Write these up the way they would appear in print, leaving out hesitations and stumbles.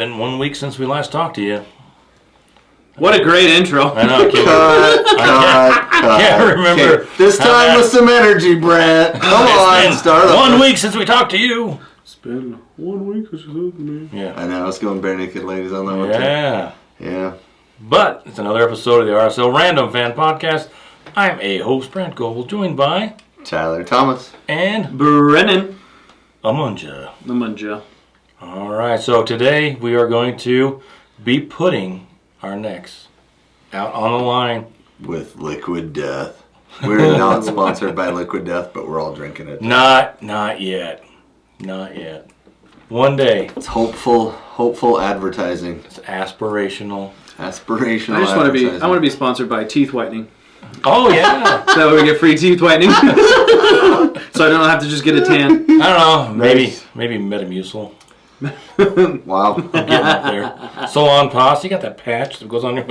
been 1 week since we last talked to you. What a great intro. I know. I can't remember. This time with some energy, Brandt. Come on, start up. 1 week since we talked to you. It's been 1 week since you talked to me. Yeah. I know. Let's go bare naked ladies on that one, too. Yeah. But it's another episode of the RSL Random Fan Podcast. I'm a host, Claret and Cobalt, joined by Tyler Thomas and Brennan. Amunja. All right, so today we are going to be putting our necks out on the line with Liquid Death. We're not sponsored by Liquid Death, but we're all drinking it. Not yet. One day. It's hopeful advertising. It's aspirational. I just want to be sponsored by teeth whitening. Oh yeah. So that way we get free teeth whitening. So I don't have to just get a tan. I don't know. Maybe Metamucil. Wow. I'm getting up there. Salon Pass. You got that patch that goes on your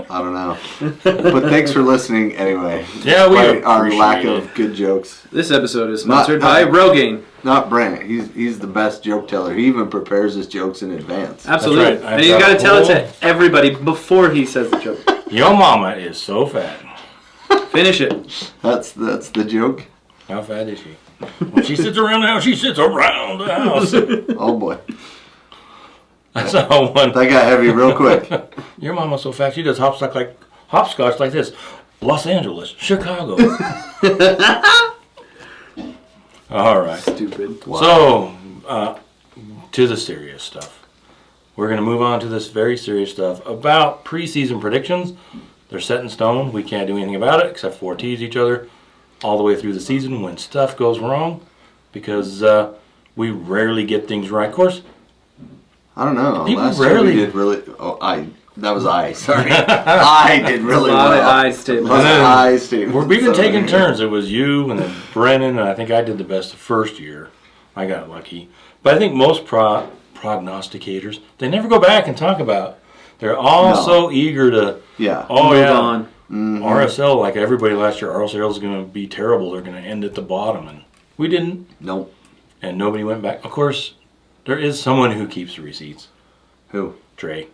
I don't know. But thanks for listening anyway. Yeah, we appreciate our lack it. of good jokes. This episode is sponsored by Rogaine. Not Brandt. He's the best joke teller. He even prepares his jokes in advance. Absolutely. Right. And he's got to tell it to everybody before he says the joke. Your mama is so fat. Finish it. That's the joke. How fat is she? When she sits around the house, she sits around the house. Oh boy. I saw one. That got heavy real quick. Your mama's so fat, she does hopscotch like this. Los Angeles, Chicago. All right. Stupid. Wow. So, to the serious stuff. We're going to move on to this very serious stuff about preseason predictions. They're set in stone. We can't do anything about it except for tease each other all the way through the season when stuff goes wrong, because we rarely get things right. Of course, I don't know. Last year we did really. That was I. Sorry, I did really well. A lot of I statements. We've been taking turns. It was you and then Brennan, and I think I did the best the first year. I got lucky, but I think most prognosticators, they never go back and talk about. They're all so eager to. Yeah. Oh move yeah. on. Mm-hmm. RSL, like everybody last year, RSL is going to be terrible. They're going to end at the bottom, and we didn't. Nope. And nobody went back. Of course, there is someone who keeps the receipts. Who? Trey.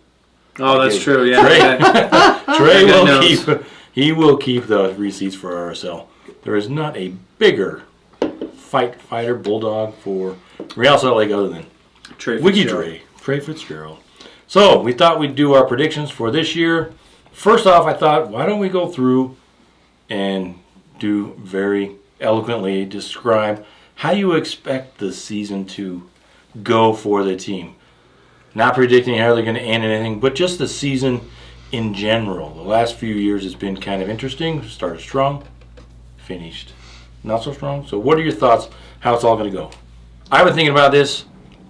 Oh, that's true. Yeah. Trey will keep. He will keep the receipts for RSL. There is not a bigger fighter bulldog for Real Salt Lake other than Trey Fitzgerald. So we thought we'd do our predictions for this year. First off, I thought, why don't we go through and do very eloquently describe how you expect the season to go for the team. Not predicting how they're going to end anything, but just the season in general. The last few years has been kind of interesting. Started strong, finished not so strong. So what are your thoughts how it's all going to go? I've been thinking about this.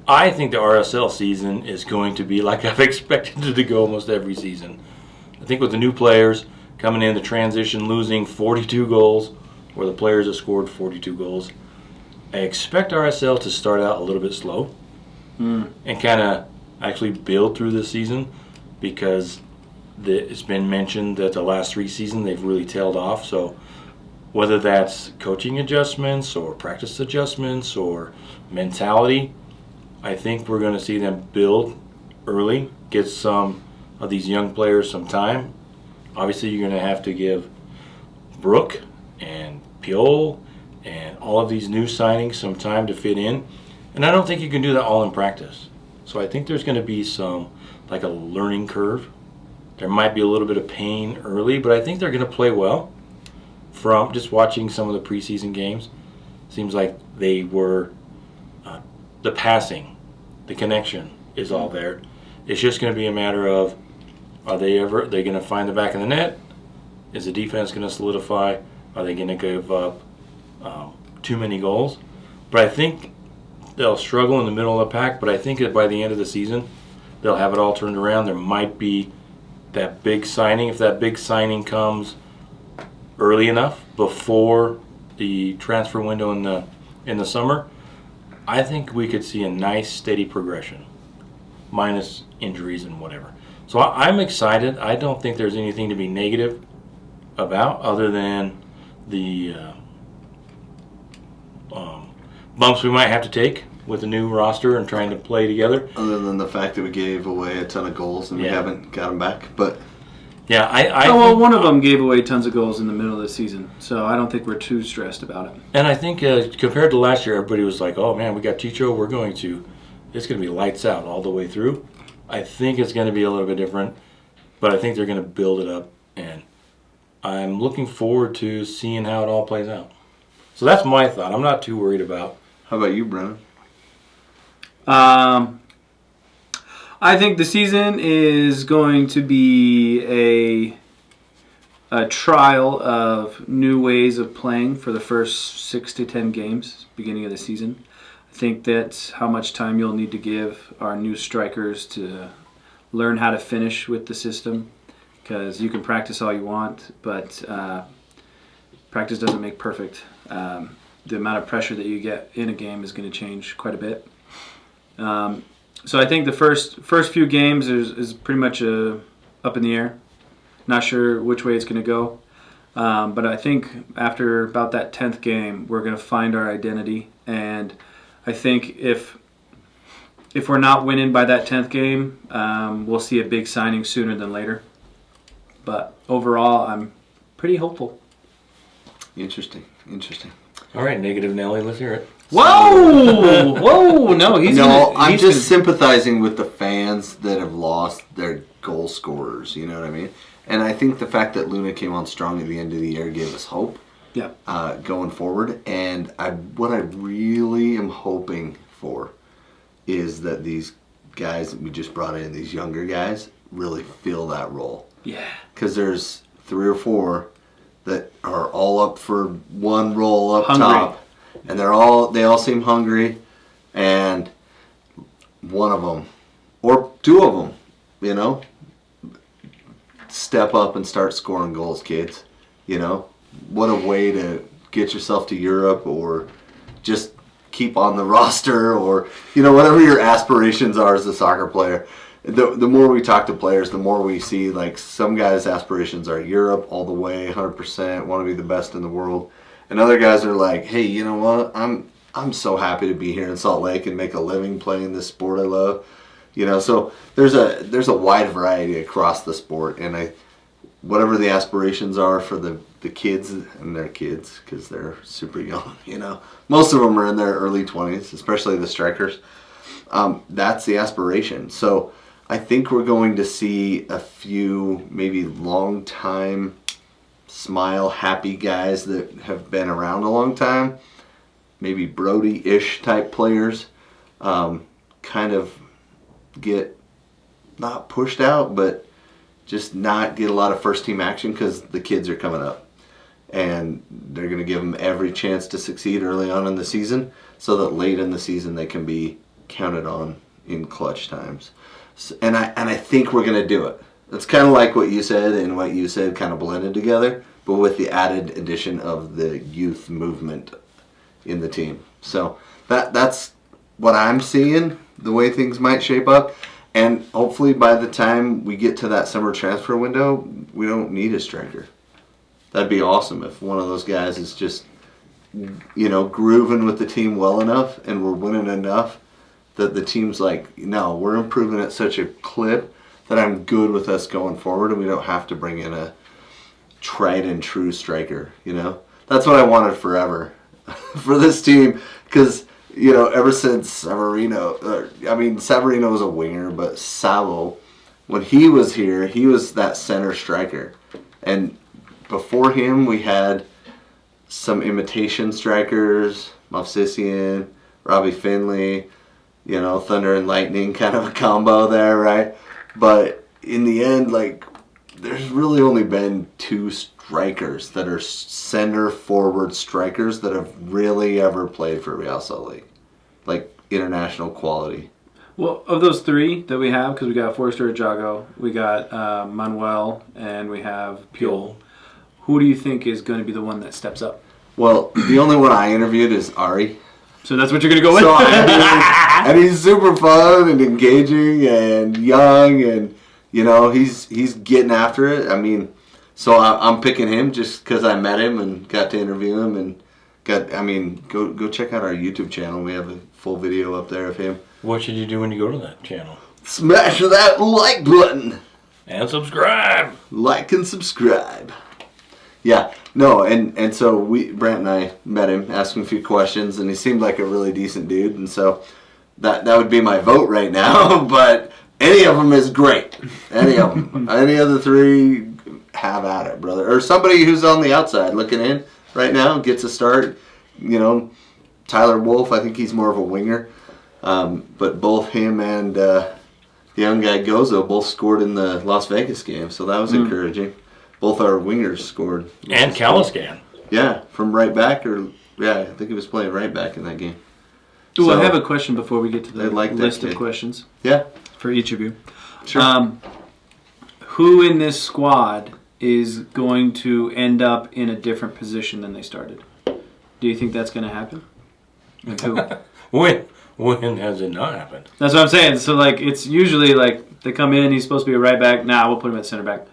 I think the RSL season is going to be like I've expected it to go almost every season. I think with the new players coming in, the transition, losing 42 goals, where the players have scored 42 goals, I expect RSL to start out a little bit slow and kind of actually build through the season, because it's been mentioned that the last 3 seasons they've really tailed off. So whether that's coaching adjustments or practice adjustments or mentality, I think we're going to see them build early, get some of these young players some time. Obviously, you're going to have to give Brooke and Piol and all of these new signings some time to fit in. And I don't think you can do that all in practice. So I think there's going to be like a learning curve. There might be a little bit of pain early, but I think they're going to play well. From just watching some of the preseason games, seems like they were, the passing, the connection is all there. It's just going to be a matter of, are they going to find the back of the net? Is the defense going to solidify? Are they going to give up too many goals? But I think they'll struggle in the middle of the pack, but I think that by the end of the season, they'll have it all turned around. There might be that big signing. If that big signing comes early enough before the transfer window in the summer, I think we could see a nice steady progression, minus injuries and whatever. So I'm excited. I don't think there's anything to be negative about other than the bumps we might have to take with the new roster and trying to play together. Other than the fact that we gave away a ton of goals and we haven't got them back, but yeah, one of them gave away tons of goals in the middle of the season, so I don't think we're too stressed about it. And I think compared to last year, everybody was like, "Oh man, we got Chicho. It's going to be lights out all the way through." I think it's going to be a little bit different, but I think they're going to build it up, and I'm looking forward to seeing how it all plays out. So that's my thought. I'm not too worried about. How about you, Brennan? I think the season is going to be a trial of new ways of playing for the first 6 to 10 games, beginning of the season. I think that's how much time you'll need to give our new strikers to learn how to finish with the system, because you can practice all you want, but practice doesn't make perfect. The amount of pressure that you get in a game is going to change quite a bit. So I think the first few games is pretty much up in the air. Not sure which way it's going to go. But I think after about that 10th game, we're going to find our identity. And I think if we're not winning by that 10th game, we'll see a big signing sooner than later. But overall, I'm pretty hopeful. Interesting. All right, negative Nelly, let's hear it. Whoa! Whoa! No, I'm just sympathizing with the fans that have lost their goal scorers. You know what I mean? And I think the fact that Luna came on strong at the end of the year gave us hope. Yeah. Going forward, and what I really am hoping for is that these guys that we just brought in, these younger guys, really fill that role. Yeah. Because there's 3 or 4 that are all up for one role up Hungry. top, and they all seem hungry, and one of them or 2 of them, you know, step up and start scoring goals, kids. You know, what a way to get yourself to Europe, or just keep on the roster, or, you know, whatever your aspirations are as a soccer player. The more we talk to players, the more we see, like, some guys' aspirations are Europe all the way, 100%, want to be the best in the world. And other guys are like, hey, you know what? I'm so happy to be here in Salt Lake and make a living playing this sport I love. You know, so there's a wide variety across the sport, and whatever the aspirations are for the kids, and they're kids because they're super young, you know. Most of them are in their early 20s, especially the strikers. That's the aspiration. So I think we're going to see a few maybe long-time, smile, happy guys that have been around a long time, maybe Brody-ish type players, kind of get not pushed out, but just not get a lot of first-team action because the kids are coming up. And they're going to give them every chance to succeed early on in the season so that late in the season they can be counted on in clutch times. And I think we're going to do it. It's kind of like what you said and what you said kind of blended together, but with the added addition of the youth movement in the team. So that's what I'm seeing, the way things might shape up. And hopefully by the time we get to that summer transfer window, we don't need a striker. That'd be awesome if one of those guys is just, you know, grooving with the team well enough and we're winning enough that the team's like, no, we're improving at such a clip that I'm good with us going forward, and we don't have to bring in a tried and true striker, you know? That's what I wanted forever for this team, because, you know, ever since Severino was a winger, but Savo, when he was here, he was that center striker. And before him, we had some imitation strikers, Movsisian, Robbie Finley, you know, Thunder and Lightning, kind of a combo there, right? But in the end, like, there's really only been 2 strikers that are center forward strikers that have really ever played for Real Salt Lake, like international quality. Well, of those 3 that we have, because we got Forrester Jago, we got Manuel, and we have Pule. Who do you think is going to be the one that steps up? Well, the only one I interviewed is Ari. So that's what you're going to go with? So and he's super fun and engaging and young, and, you know, he's getting after it. I mean, so I'm picking him just because I met him and got to interview him and Go check out our YouTube channel. We have a full video up there of him. What should you do when you go to that channel? Smash that like button. And subscribe. Like and subscribe. Yeah, no, and so Brandt and I met him, asked him a few questions, and he seemed like a really decent dude, and so that would be my vote right now, but any of them is great. Any of them. Any of the three, have at it, brother. Or somebody who's on the outside looking in right now gets a start. Tyler Wolf, I think he's more of a winger, but both him and the young guy Gozo both scored in the Las Vegas game, so that was encouraging. Both our wingers scored. And Caliscan. Yeah, from right back, I think he was playing right back in that game. Ooh, So, I have a question before we get to the like that list kid. of questions Yeah, for each of you. sure. Who in this squad is going to end up in a different position than they started? Do you think that's going to happen? And who? When has it not happened? That's what I'm saying. So, it's usually, they come in, he's supposed to be a right back. We'll put him at center back.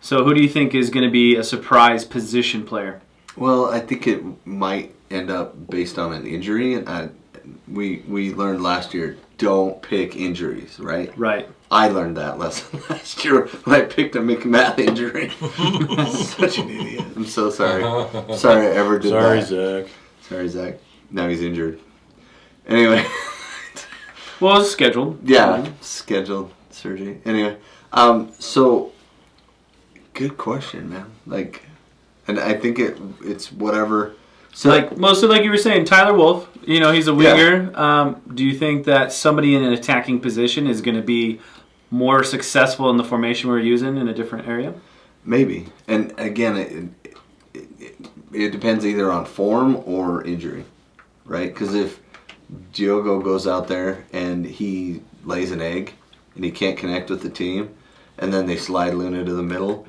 So, who do you think is going to be a surprise position player? Well, I think it might end up based on an injury. And we learned last year, don't pick injuries, right? Right. I learned that lesson last year when I picked a McMath injury. Such an idiot. I'm so sorry. Sorry I ever did Sorry, that. Zach. Sorry, Zach. Now he's injured. Anyway. Well, it's scheduled. Yeah, scheduled surgery. Anyway, so good question, man. And I think it's whatever. So Mostly like you were saying, Tyler Wolf. He's a winger. Yeah. Do you think that somebody in an attacking position is going to be more successful in the formation we're using in a different area? Maybe. And again, it depends either on form or injury, right? Because if Diogo goes out there and he lays an egg and he can't connect with the team, and then they slide Luna to the middle,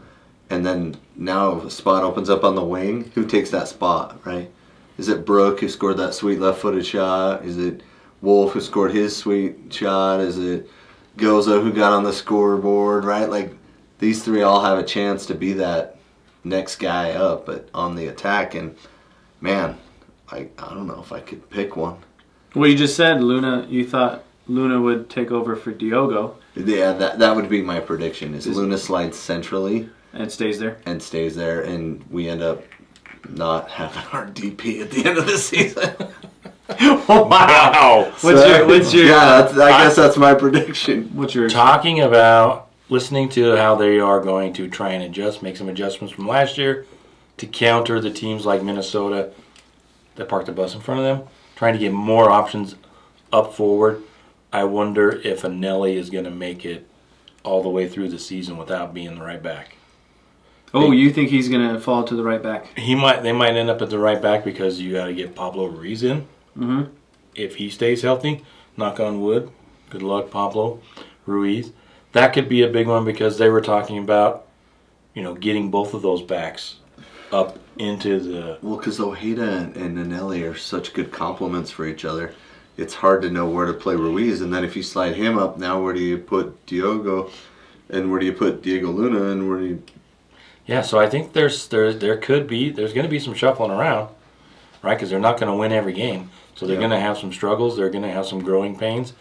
and then now a spot opens up on the wing, who takes that spot, right? Is it Brooke who scored that sweet left-footed shot? Is it Wolf who scored his sweet shot? Is it Gozo who got on the scoreboard, right? These three all have a chance to be that next guy up, but on the attack. And man, I don't know if I could pick one. Well, you just said Luna. You thought Luna would take over for Diogo. Yeah, that would be my prediction. Is Luna slides centrally and stays there, and we end up not having our DP at the end of the season. Wow. What's your? Yeah, I guess that's my prediction. What's your? Talking about listening to how they are going to try and make some adjustments from last year to counter the teams like Minnesota that parked the bus in front of them, trying to get more options up forward. I wonder if Anelli is going to make it all the way through the season without being the right back. Oh, you think he's going to fall to the right back? They might end up at the right back because you got to get Pablo Ruiz in. Mm-hmm. If he stays healthy, knock on wood. Good luck, Pablo Ruiz. That could be a big one because they were talking about, getting both of those backs up into the. Well, because Ojeda and Anelli are such good complements for each other. It's hard to know where to play Ruiz, and then if you slide him up, now where do you put Diogo, and where do you put Diego Luna, and where do you? Yeah, so I think there's going to be some shuffling around, right? Because they're not going to win every game, so they're going to have some struggles. They're going to have some growing pains.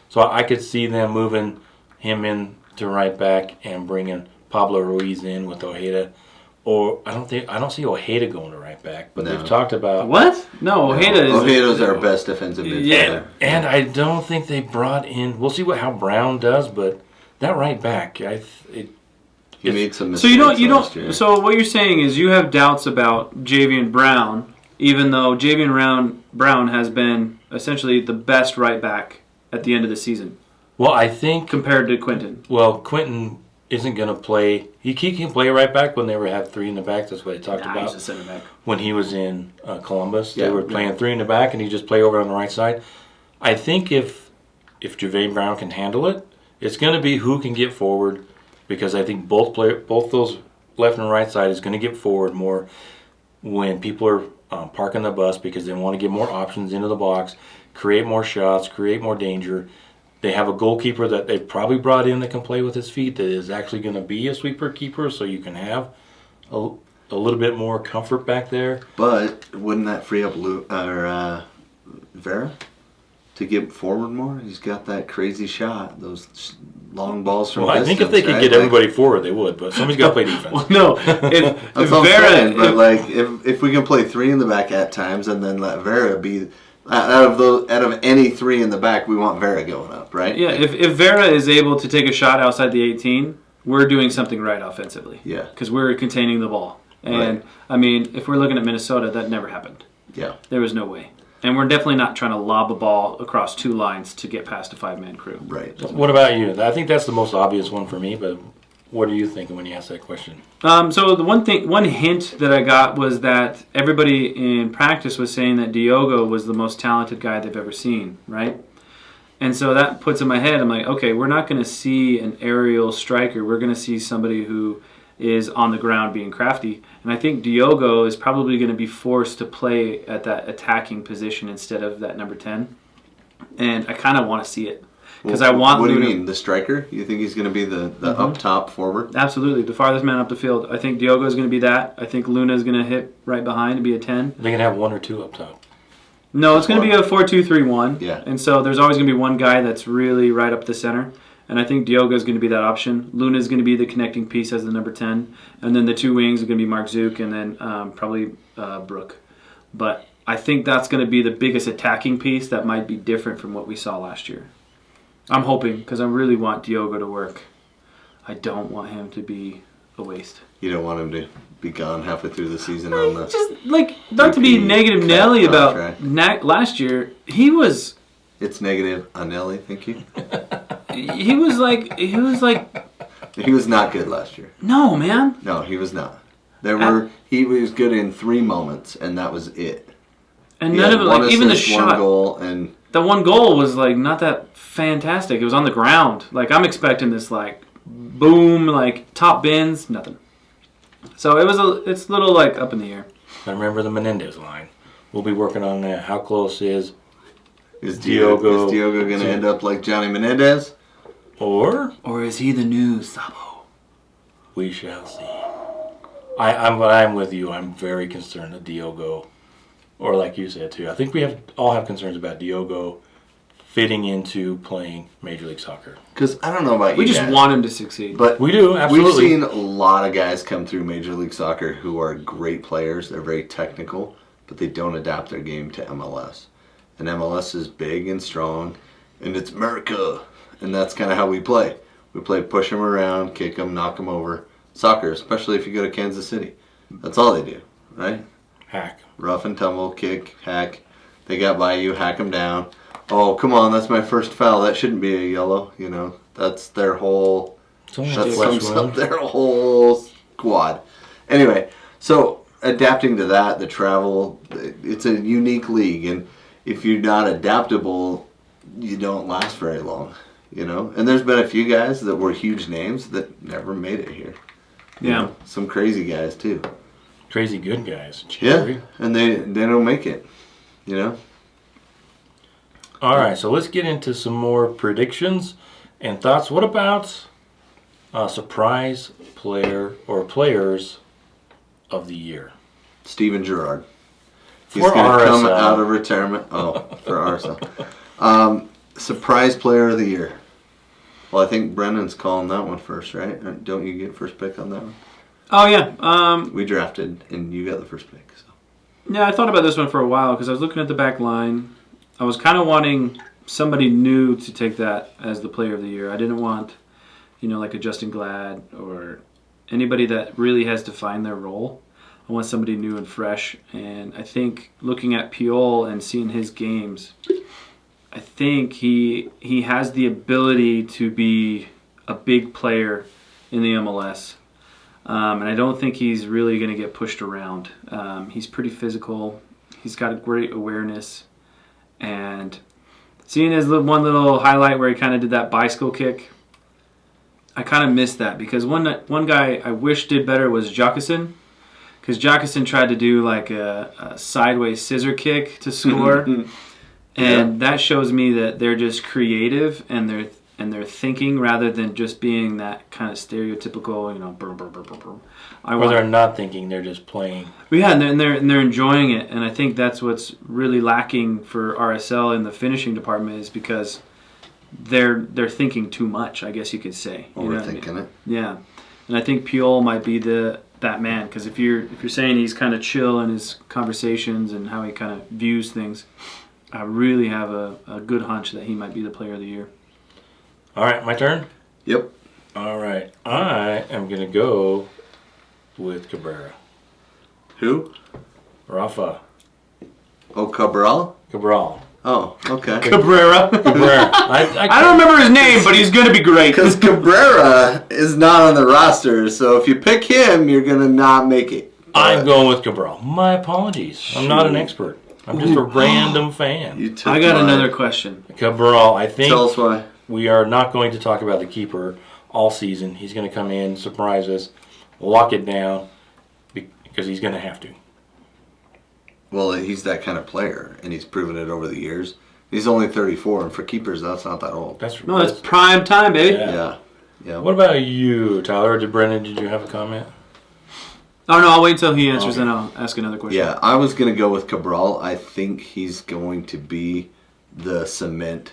So I could see them moving him in to right back and bringing Pablo Ruiz in with Ojeda. Or I don't see Ojeda going to right back, but they've talked about what? No, Ojeda's our best defensive midfielder. Yeah, and I don't think they brought in. We'll see how Brown does, but that right back, He made some so mistakes you last don't. year. So what you're saying is you have doubts about Javian Brown, even though Javian Brown has been essentially the best right back at the end of the season. Well, I think compared to Quinton. Well, Quinton isn't going to play. He can play right back when they had three in the back. That's what they talked about. He's a center back. When he was in Columbus, Yeah, they were playing three in the back, and he just play over on the right side. I think if Javian Brown can handle it, it's going to be who can get forward. Because I think both those left and right side is going to get forward more when people are parking the bus because they want to get more options into the box, create more shots, create more danger. They have a goalkeeper that they've probably brought in that can play with his feet that is actually going to be a sweeper keeper, so you can have a a little bit more comfort back there. But wouldn't that free up Vera to get forward more? He's got that crazy shot, those long balls from Well, I think if they could get everybody forward, they would. But somebody's got to play defense. Well, no, if That's what I'm saying, but like if we can play 3 in the back at times and then let Vera be out of any 3 in the back, we want Vera going up, right? Yeah, if Vera is able to take a shot outside the 18, we're doing something right offensively. Yeah, because we're containing the ball. And right. I mean, if we're looking at Minnesota, that never happened. Yeah, there was no way. And we're definitely not trying to lob a ball across 2 lines to get past a 5-man crew. right. What about you? I think that's the most obvious one for me, but what are you thinking when you ask that question? So the one hint that I got was that everybody in practice was saying that Diogo was the most talented guy they've ever seen, right? And so that puts in my head, I'm like, okay, we're not going to see an aerial striker. We're going to see somebody who is on the ground being crafty. And I think Diogo is probably going to be forced to play at that attacking position instead of that number 10. And I kind of want to see it. Because I want What do you Luna, mean, the striker? You think he's going to be the up top forward? Absolutely, the farthest man up the field. I think Diogo is going to be that. I think Luna is going to hit right behind and be a 10. They can have 1 or 2 up top. No, it's going to be a 4-2-3-1. Yeah. And so there's always going to be one guy that's really right up the center. And I think Diogo is going to be that option. Luna is going to be the connecting piece as the number 10. And then the 2 wings are going to be Mark Zook and then probably Brooke. But I think that's going to be the biggest attacking piece that might be different from what we saw last year. I'm hoping, because I really want Diogo to work. I don't want him to be a waste. You don't want him to be gone halfway through the season on the... Just, like, not to be negative Nelly about last year, he was... It's negative on Nelly, thank you. He was like... He was not good last year. No, man. No, he was not. He was good in 3 moments, and that was it. And none of it, like, even the shot... 1 goal, and... The 1 goal was, like, not that fantastic. It was on the ground. Like, I'm expecting this, like, boom, like, top bins, nothing. So it's a little, like, up in the air. I remember the Menendez line. We'll be working on that. How close is Diogo going to end up like Johnny Menendez? Or is he the new Sabo? We shall see. I'm with you. I'm very concerned that Diogo, or like you said too, I think we all have concerns about Diogo fitting into playing Major League Soccer. Because I don't know about you We just guys, want him to succeed. but We do, absolutely. We've seen a lot of guys come through Major League Soccer who are great players. They're very technical, but they don't adapt their game to MLS. And MLS is big and strong, and it's America. And that's kind of how we play. We play push them around, kick them, knock them over. Soccer, especially if you go to Kansas City. That's all they do, right? Hack. Rough and tumble, kick, hack. They got by you, hack them down. Oh, come on, that's my first foul. That shouldn't be a yellow, you know. That's their whole... That sums up their whole squad. Anyway, so adapting to that, the travel, it's a unique league. And if you're not adaptable, you don't last very long, you know. And there's been a few guys that were huge names that never made it here. You know, some crazy guys, too. Crazy good guys. Yeah, and they don't make it, you know. All right, so let's get into some more predictions and thoughts. What about a surprise player or players of the year? Steven Gerrard. He's For going to come RSL. out of retirement. Oh, for RSL. Surprise player of the year. Well, I think Brennan's calling that one first, right? Don't you get first pick on that one? Oh, yeah. We drafted, and you got the first pick. So. Yeah, I thought about this one for a while because I was looking at the back line. I was kind of wanting somebody new to take that as the player of the year. I didn't want, like a Justin Glad or anybody that really has defined their role. I want somebody new and fresh. And I think looking at Piol and seeing his games, I think he has the ability to be a big player in the MLS. And I don't think he's really going to get pushed around. He's pretty physical. He's got a great awareness. And seeing his one little highlight where he kind of did that bicycle kick, I kind of missed that because one guy I wish did better was Jockeson, because Jockeson tried to do like a sideways scissor kick to score, and that shows me that they're just creative and and they're thinking rather than just being that kind of stereotypical, Or they're not thinking; they're just playing. Well, yeah, and they're enjoying it, and I think that's what's really lacking for RSL in the finishing department is because they're thinking too much. I guess you could say. Overthinking it. Yeah, and I think Puyol might be that man because if you're saying he's kind of chill in his conversations and how he kind of views things, I really have a good hunch that he might be the player of the year. All right, my turn? Yep. All right. I am going to go with Cabrera. Who? Rafa. Oh, Cabral? Cabral. Oh, okay. Cabrera. I don't remember his name, but he's going to be great. Because Cabrera is not on the roster, so if you pick him, you're going to not make it. I'm going with Cabral. My apologies. I'm not an expert. I'm just a random fan. I got another question. Cabral, I think Tell us why. we are not going to talk about the keeper all season. He's going to come in, surprise us, lock it down, because he's going to have to. Well, he's that kind of player, and he's proven it over the years. He's only 34, and for keepers, that's not that old. That's prime time, baby. Yeah. What about you, Tyler? Brennan, did you have a comment? Oh, no, I'll wait until he answers, and I'll ask another question. Yeah, I was going to go with Cabral. I think he's going to be the cement,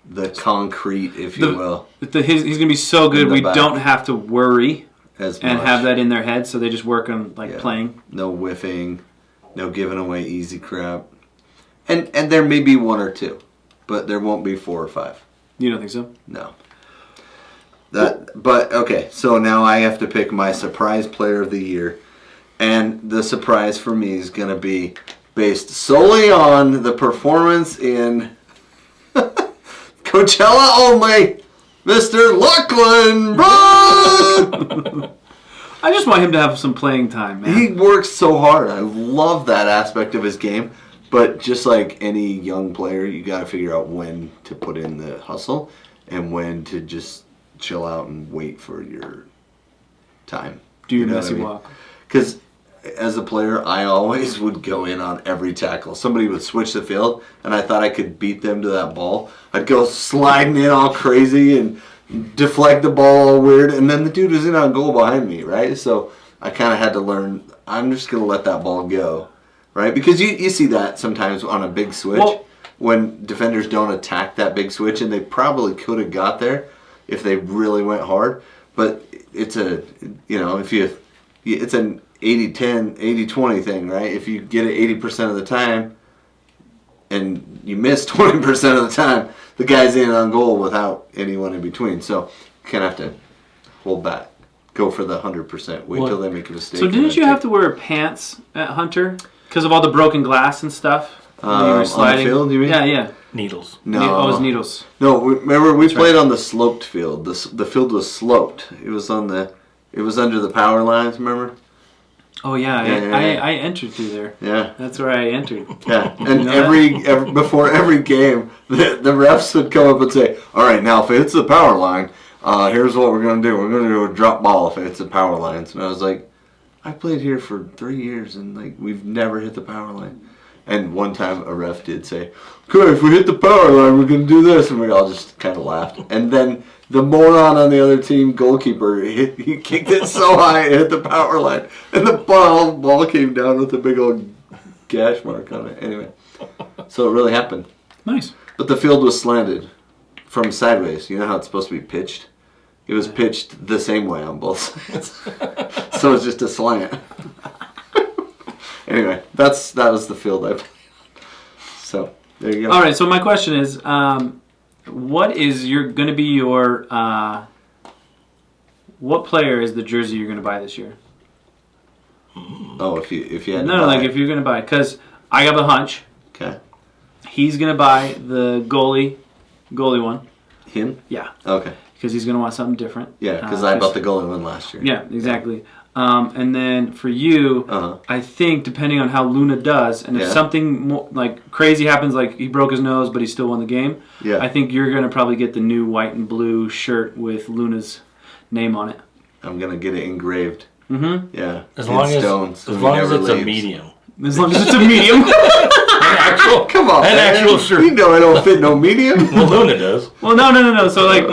the concrete, if you will. He's going to be so good, we back. don't have to worry As and much. have that in their head, so they just work on playing. No whiffing, no giving away easy crap. And there may be one or two, but there won't be 4 or 5. You don't think so? No. But okay, so now I have to pick my surprise player of the year, and the surprise for me is going to be based solely on the performance in Coachella only, Mr. Lachlan Brandt. I just want him to have some playing time, man. He works so hard. I love that aspect of his game, but just like any young player, you got to figure out when to put in the hustle and when to just chill out and wait for your time. Do your messy walk. Because as a player, I always would go in on every tackle. Somebody would switch the field, and I thought I could beat them to that ball. I'd go sliding in all crazy and deflect the ball all weird, and then the dude was in on goal behind me, right? So I kind of had to learn, I'm just going to let that ball go, right? Because you see that sometimes on a big switch when defenders don't attack that big switch, and they probably could have got there if they really went hard, but it's it's an 80-10, 80-20 thing, right? If you get it 80% of the time and you miss 20% of the time, the guy's in on goal without anyone in between. So you kind of have to hold back. Go for the 100%. Wait till they make a mistake. So didn't you have to wear pants at Hunter because of all the broken glass and stuff? When you were sliding? On the field, you mean? Yeah. Needles. No. Oh, it was needles. No, remember we played on the sloped field. The field was sloped. It was under the power lines, remember? Oh yeah, I entered through there. Yeah, that's where I entered. Yeah, and every before every game, the refs would come up and say, "All right, now if it hits the power line, here's what we're gonna do. We're gonna do a drop ball if it hits the power lines." And I was like, "I played here for 3 years, and we've never hit the power line." And one time a ref did say, "Okay, if we hit the power line, we're gonna do this," and we all just kind of laughed. And then the moron on the other team, goalkeeper, he kicked it so high it hit the power line, and the ball came down with a big old gash mark on it. Anyway, so it really happened. Nice. But the field was slanted from sideways. You know how it's supposed to be pitched? It was pitched the same way on both sides. So it's just a slant. Anyway, that was the field I played. So there you go. All right. So my question is, what is going to be your what player is the jersey you're going to buy this year? Oh, if you had if you're going to buy, because I have a hunch. Okay. He's going to buy the goalie one. Him? Yeah. Okay. Because he's going to want something different. Yeah, because I bought the goalie one last year. Yeah, exactly. And then for you, I think depending on how Luna does, and if something more, crazy happens, like he broke his nose but he still won the game, I think you're going to probably get the new white and blue shirt with Luna's name on it. I'm going to get it engraved. Mm-hmm. Yeah. As long as it's a medium. As long as it's a medium. Come on, an man. actual shirt. You know I don't fit no medium. Well, Luna does. Well, no. So, like,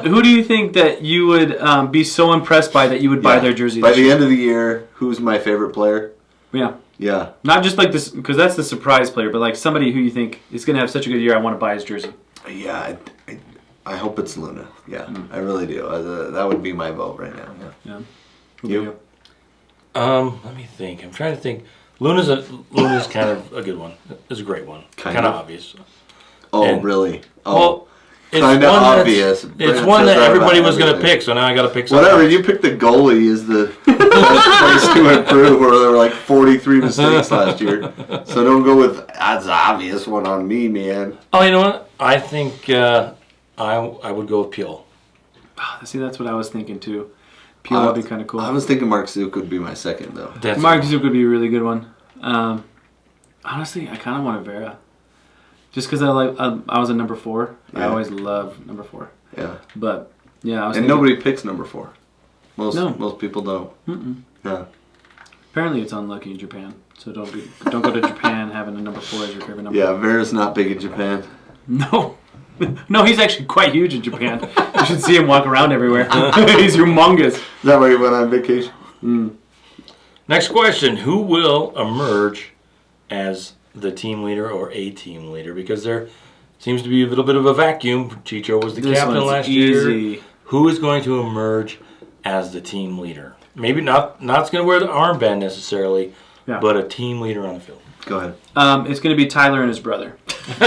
who do you think that you would be so impressed by that you would buy their jersey By this the year? end of the year, who's my favorite player? Yeah. Yeah. Not just like this, because that's the surprise player, but like somebody who you think is going to have such a good year, I want to buy his jersey. Yeah, I hope it's Luna. Yeah, I really do. That would be my vote right now. Yeah. You? Let me think. I'm trying to think. Luna's kind of a good one. It's a great one. Kind of obvious. Oh, And- really? Oh, Well, it's kind of one that's- obvious. It's Brent one says that about everybody was going to everything. pick, so now I got to pick something. Whatever, else. you picked the goalie as the best place to improve, where there were like 43 mistakes last year. So don't go with that's the obvious one on me, man. Oh, you know what? I think I would go with Peel. See, that's what I was thinking too. Peel would be kind of cool. I was thinking Mark Zook would be my second, though. That's Mark Zook would be a really good one. Honestly, I kind of want a Vera. Just because I was a number 4. I Yeah. always love number 4. Yeah. But, yeah, I was And thinking, nobody picks number 4. Most people don't. No. apparently it's unlucky in Japan. So don't go to Japan having a number 4 as your favorite number. Yeah, Vera's not big in Japan. No. No, he's actually quite huge in Japan. You should see him walk around everywhere. He's humongous. Is that where you went on vacation? Next question. Who will emerge as the team leader or a team leader? Because there seems to be a little bit of a vacuum. Chicho was the This captain one's last year. easy. Who is going to emerge as the team leader? Maybe not going to wear the armband necessarily, Yeah. but a team leader on the field. Go ahead. It's going to be Tyler and his brother. You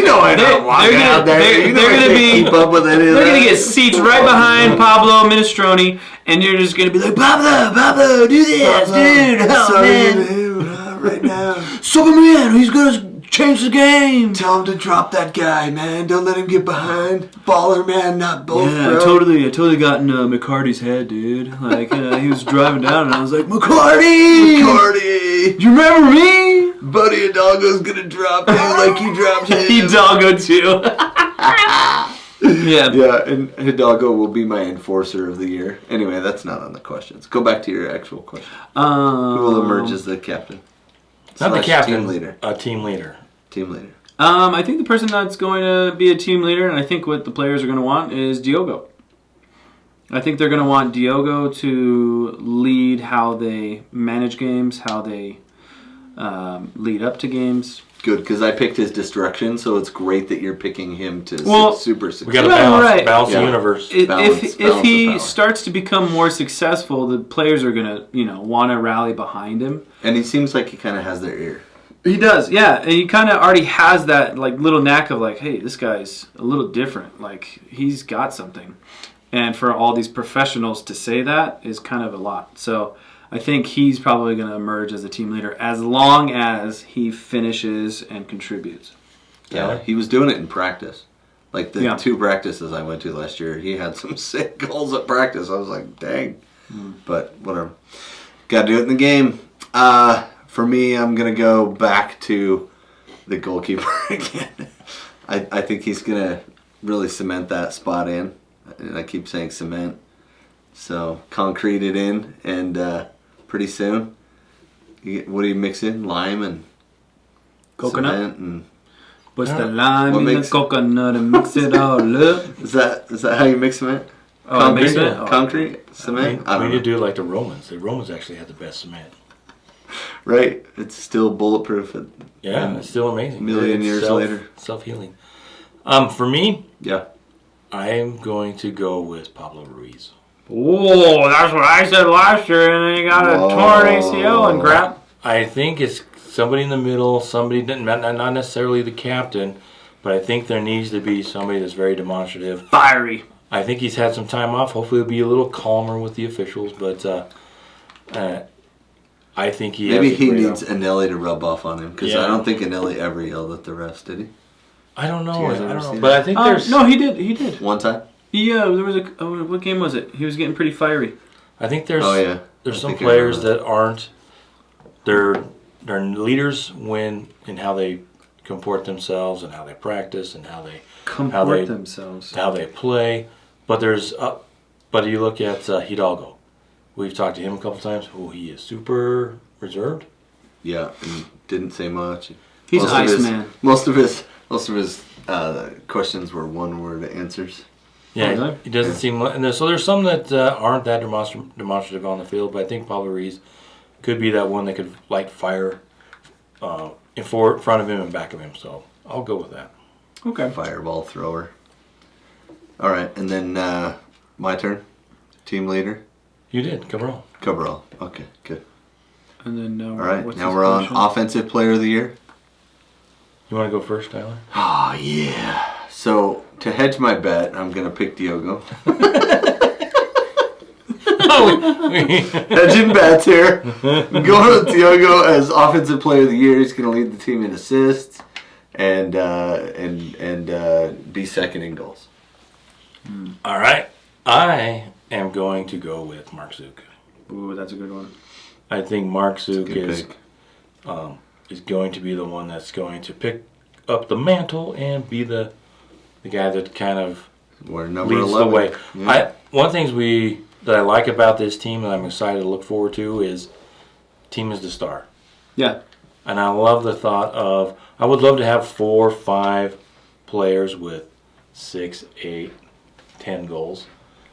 know I don't walk they're out gonna- there. they're- You know they're I gonna can't be- keep up with any of They're that. going to get seats right behind Pablo Minestrone, and you're just going to be like, Pablo, do this, dude. Oh, Sorry, man. right now. Superman, he's going to change the game. Tell him to drop that guy, man. Don't let him get behind. Baller, man, not both. Yeah, bro. I totally got in McCarty's head, dude. Like, he was driving down, and I was like, McCarty! do you remember me? Buddy Hidalgo's gonna drop you like you dropped him. Hidalgo, too. Yeah. Yeah, and Hidalgo will be my enforcer of the year. Anyway, that's not on the questions. Go back to your actual question. Who will emerge as the captain? Not the Slash captain. Team leader. A team leader. Team leader. I think the person that's going to be a team leader, and I think what the players are going to want, is Diogo. I think they're going to want Diogo to lead how they manage games, how they lead up to games. Good, because I picked his destruction, so it's great that you're picking him to super successful. We got to Yeah, balance, right. balance Yeah. the universe. Balance If the he power. starts to become more successful, the players are going to, want to rally behind him. And he seems like he kind of has their ear. He does, yeah. And he kind of already has that little knack of hey, this guy's a little different. Like, he's got something. And for all these professionals to say that is kind of a lot. So I think he's probably going to emerge as a team leader as long as he finishes and contributes. Yeah, he was doing it in practice. Like the Yeah. 2 practices I went to last year, he had some sick goals at practice. I was like, dang. But whatever. Got to do it in the game. For me, I'm going to go back to the goalkeeper again. I think he's going to really cement that spot in. And I keep saying cement. So concrete it in, and pretty soon, what do you mix in? Lime and Coconut? cement and What's the lime What in the makes- coconut and mix it all up? Is that how you mix cement? Oh, Concrete? mix it? Oh. Concrete? Cement? I We don't need know. to do it like the Romans. The Romans actually had the best cement. Right? It's still bulletproof. Yeah, it's still amazing. Million It's years later. Self-healing. For me, Yeah. I am going to go with Pablo Ruiz. Oh, that's what I said last year, and then you got a Whoa. torn ACL and crap. I think it's somebody in the middle, somebody not necessarily the captain, but I think there needs to be somebody that's very demonstrative. Fiery. I think he's had some time off. Hopefully he'll be a little calmer with the officials, but I think he Maybe has a he great needs Anelli to rub off on him, because Yeah. I don't think Anelli ever yelled at the refs, did he? I don't know. Do you guys I ever don't see know. that? But I think there's No, he did. One time? Yeah, there was what game was it? He was getting pretty fiery. I think there's Oh, yeah. there's I some think I players remember that aren't they're leaders when in how they comport themselves and how they practice and how they Comport themselves. how they play. But there's but you look at Hidalgo. We've talked to him a couple times. Oh, he is super reserved. Yeah, and didn't say much. He's Iceman. Most of his questions were one-word answers. Yeah, he doesn't seem like... So there's some that aren't that demonstrative on the field, but I think Pablo Ruiz could be that one that could light fire in front of him and back of him. So I'll go with that. Okay. Fireball thrower. All right, and then my turn. Team leader. You did, Cabral. Cabral. Okay, good. And then all right, now we're on Offensive Player of the Year. You want to go first, Tyler? Oh, yeah. So, to hedge my bet, I'm going to pick Diogo. Hedging bets here. I'm going with Diogo as Offensive Player of the Year. He's going to lead the team in assists and be second in goals. All right. I am going to go with Mark Zook. Ooh, that's a good one. I think Mark Zook is going to be the one that's going to pick up the mantle and be the guy that kind of leads 11. the way. Yeah. One of the things that I like about this team that I'm excited to look forward to is team is the star. Yeah. And I love the thought of, I would love to have 4 or 5 players with 6, 8, 10 goals.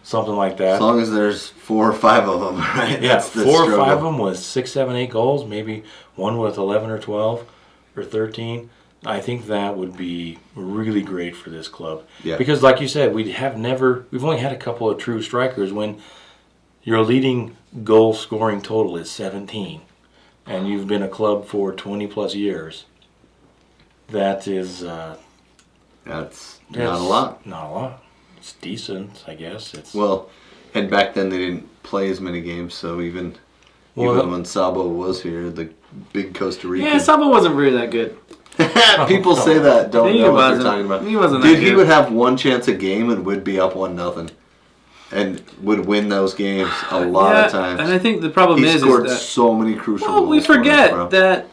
Something like that. As long as there's 4 or 5 of them, right? Yeah, That's the 4 or struggle. 5 of them with 6, 7, 8 goals. Maybe one with 11 or 12 or 13. I think that would be really great for this club. Yeah. Because like you said, we've only had a couple of true strikers when your leading goal scoring total is 17 and you've been a club for 20 plus years. That is that's not a lot. Not a lot. It's decent, I guess. Well, and back then they didn't play as many games, so even when Sabo was here, the big Costa Rican. Yeah, Sabo wasn't really that good. People say that, don't know what they're talking about. He wasn't Dude, that good. he would have one chance a game and would be up 1-0. And would win those games a lot of times. And I think the problem he is scored that, so many crucial goals. Well, we forget that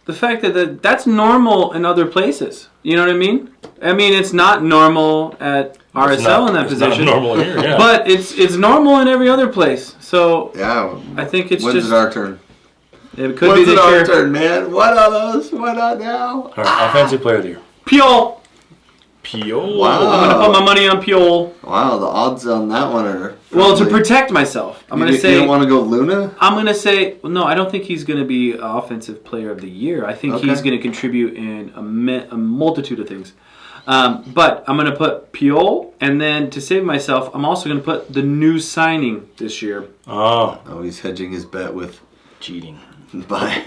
the fact that that's normal in other places. You know what I mean? I mean, it's not normal at RSL in that position. Not normal here, yeah. But it's normal in every other place. So yeah, I think it's when's it our turn? It could When's be it this our year. turn, man? Why not us? Why not now? All right, Offensive Player of the Year. Piol. Wow. I'm going to put my money on Piol. Wow, the odds on that one are... Well, to protect myself, I'm going to say... You don't want to go Luna? I'm going to say... Well, no, I don't think he's going to be Offensive Player of the Year. I think he's going to contribute in a multitude of things. But I'm going to put Piol, and then to save myself, I'm also going to put the new signing this year. Oh, he's hedging his bet with... Cheating. By...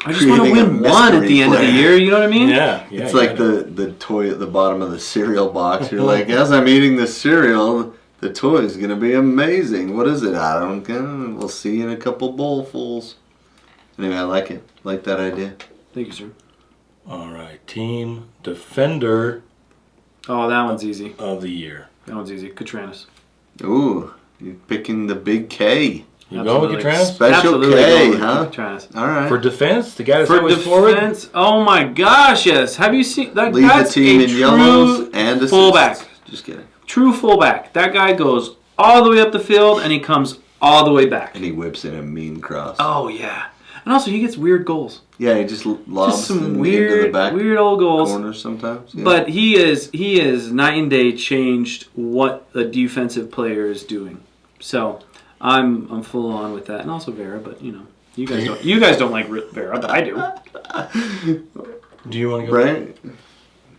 I just want to win one at the end of the year, you know what I mean? Yeah. It's like the toy at the bottom of the cereal box. You're like, as I'm eating this cereal, the toy is going to be amazing. What is it? I don't know. We'll see in a couple bowlfuls. Anyway, I like it. Like that idea. Thank you, sir. All right. Team Defender Oh, that one's easy. of the Year. That one's easy. Katranis. Ooh, you're picking the big K. You go with Katranis? Special K, huh? Katranis. All right. For defense? The guy that's For always forward? defense, oh my gosh, yes. Have you seen that? Lead the That's team a in yellows true and assists. fullback. Just kidding. True fullback. That guy goes all the way up the field and he comes all the way back. And he whips in a mean cross. Oh yeah. And also he gets weird goals. Yeah, he just lobs Just some into the weird, back weird old goals. corners sometimes. Yeah. But he is night and day changed what a defensive player is doing. So I'm full on with that, and also Vera. But you guys don't like Vera, but I do. Do you want to go? Right?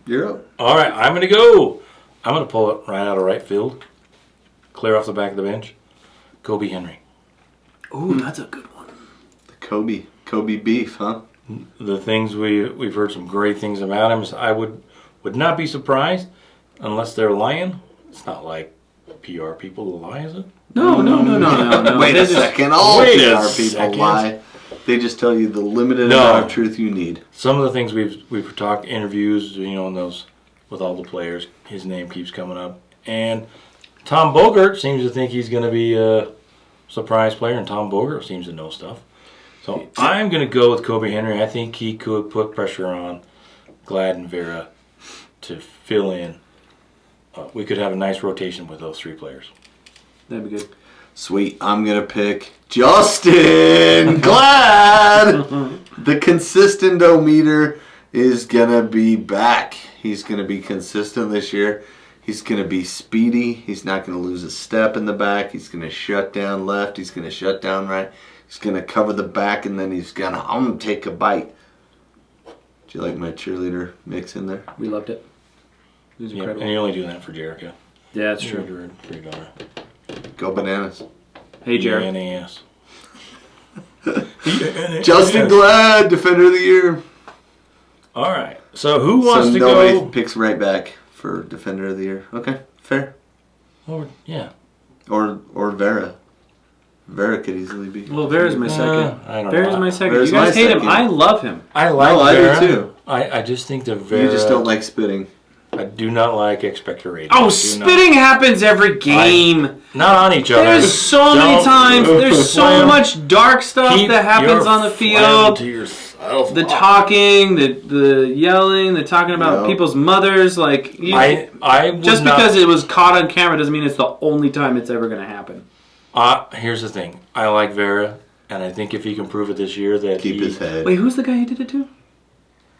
You're up. All right, I'm going to go. I'm going to pull it right out of right field. Clear off the back of the bench. Kobe Henry. Ooh, that's a good one. The Kobe beef, huh? The things we've heard some great things about him. I would not be surprised unless they're lying. It's not like PR people lie, is it? No. Wait a second. All Wait PR a people second. lie. They just tell you the limited amount of truth you need. Some of the things we've talked interviews, in those with all the players, his name keeps coming up. And Tom Bogert seems to think he's going to be a surprise player, and Tom Bogert seems to know stuff. So I'm going to go with Kobe Henry. I think he could put pressure on Glad and Vera to fill in. We could have a nice rotation with those 3 players. That'd be good. Sweet. I'm going to pick Justin Glad. The consistent-o-meter is going to be back. He's going to be consistent this year. He's going to be speedy. He's not going to lose a step in the back. He's going to shut down left. He's going to shut down right. He's going to cover the back, and then he's going to take a bite. Do you like my cheerleader mix in there? We loved it. It was incredible. And you're only doing that for Jericho. Yeah, that's true. For your daughter. Go Bananas. Hey, Jared. Bananas. Justin Glad, Defender of the Year. All right. So who wants to nobody go? picks right back for Defender of the Year. Okay, fair. Yeah. Or Vera. Vera could easily be. Well, Vera's my second. I don't Vera's know. my second. Vera's You guys my hate him. second. I love him. I like I Vera. do too. I just think that Vera. You just don't like spitting. I do not like expectoration. Oh, spitting happens every game. Not on each other. There's so many times. There's so much dark stuff that happens on the field. To yourself. The talking, the yelling, the talking about people's mothers. Like, I would just not, because it was caught on camera doesn't mean it's the only time it's ever going to happen. Here's the thing. I like Vera, and I think if he can prove it this year that Keep his head. Wait, who's the guy he did it to?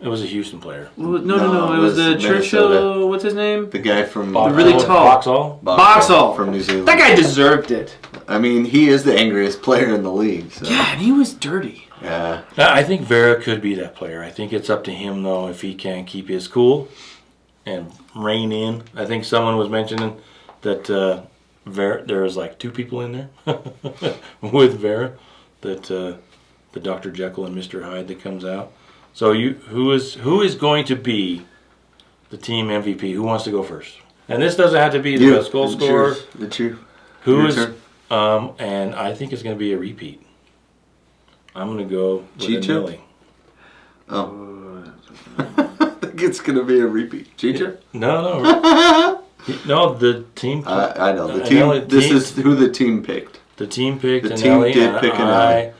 It was a Houston player. No. It was the Churchill. What's his name? The guy from really tall. Boxall. from New Zealand. That guy deserved it. I mean, he is the angriest player in the league. So. Yeah, and he was dirty. Yeah. I think Vera could be that player. I think it's up to him, though, if he can keep his cool and rein in. I think someone was mentioning that Vera, there was like 2 people in there with Vera, that the Dr. Jekyll and Mr. Hyde that comes out. So who is going to be the team MVP? Who wants to go first? And this doesn't have to be the best goal scorer. It's you. Who is? And I think it's going to be a repeat. I'm going to go with Chicho? Nelly. Oh. I think it's going to be a repeat. Chicho? No. No, the team. I know. The team. This is who the team picked. The team picked The team Nelly, did pick Nelly.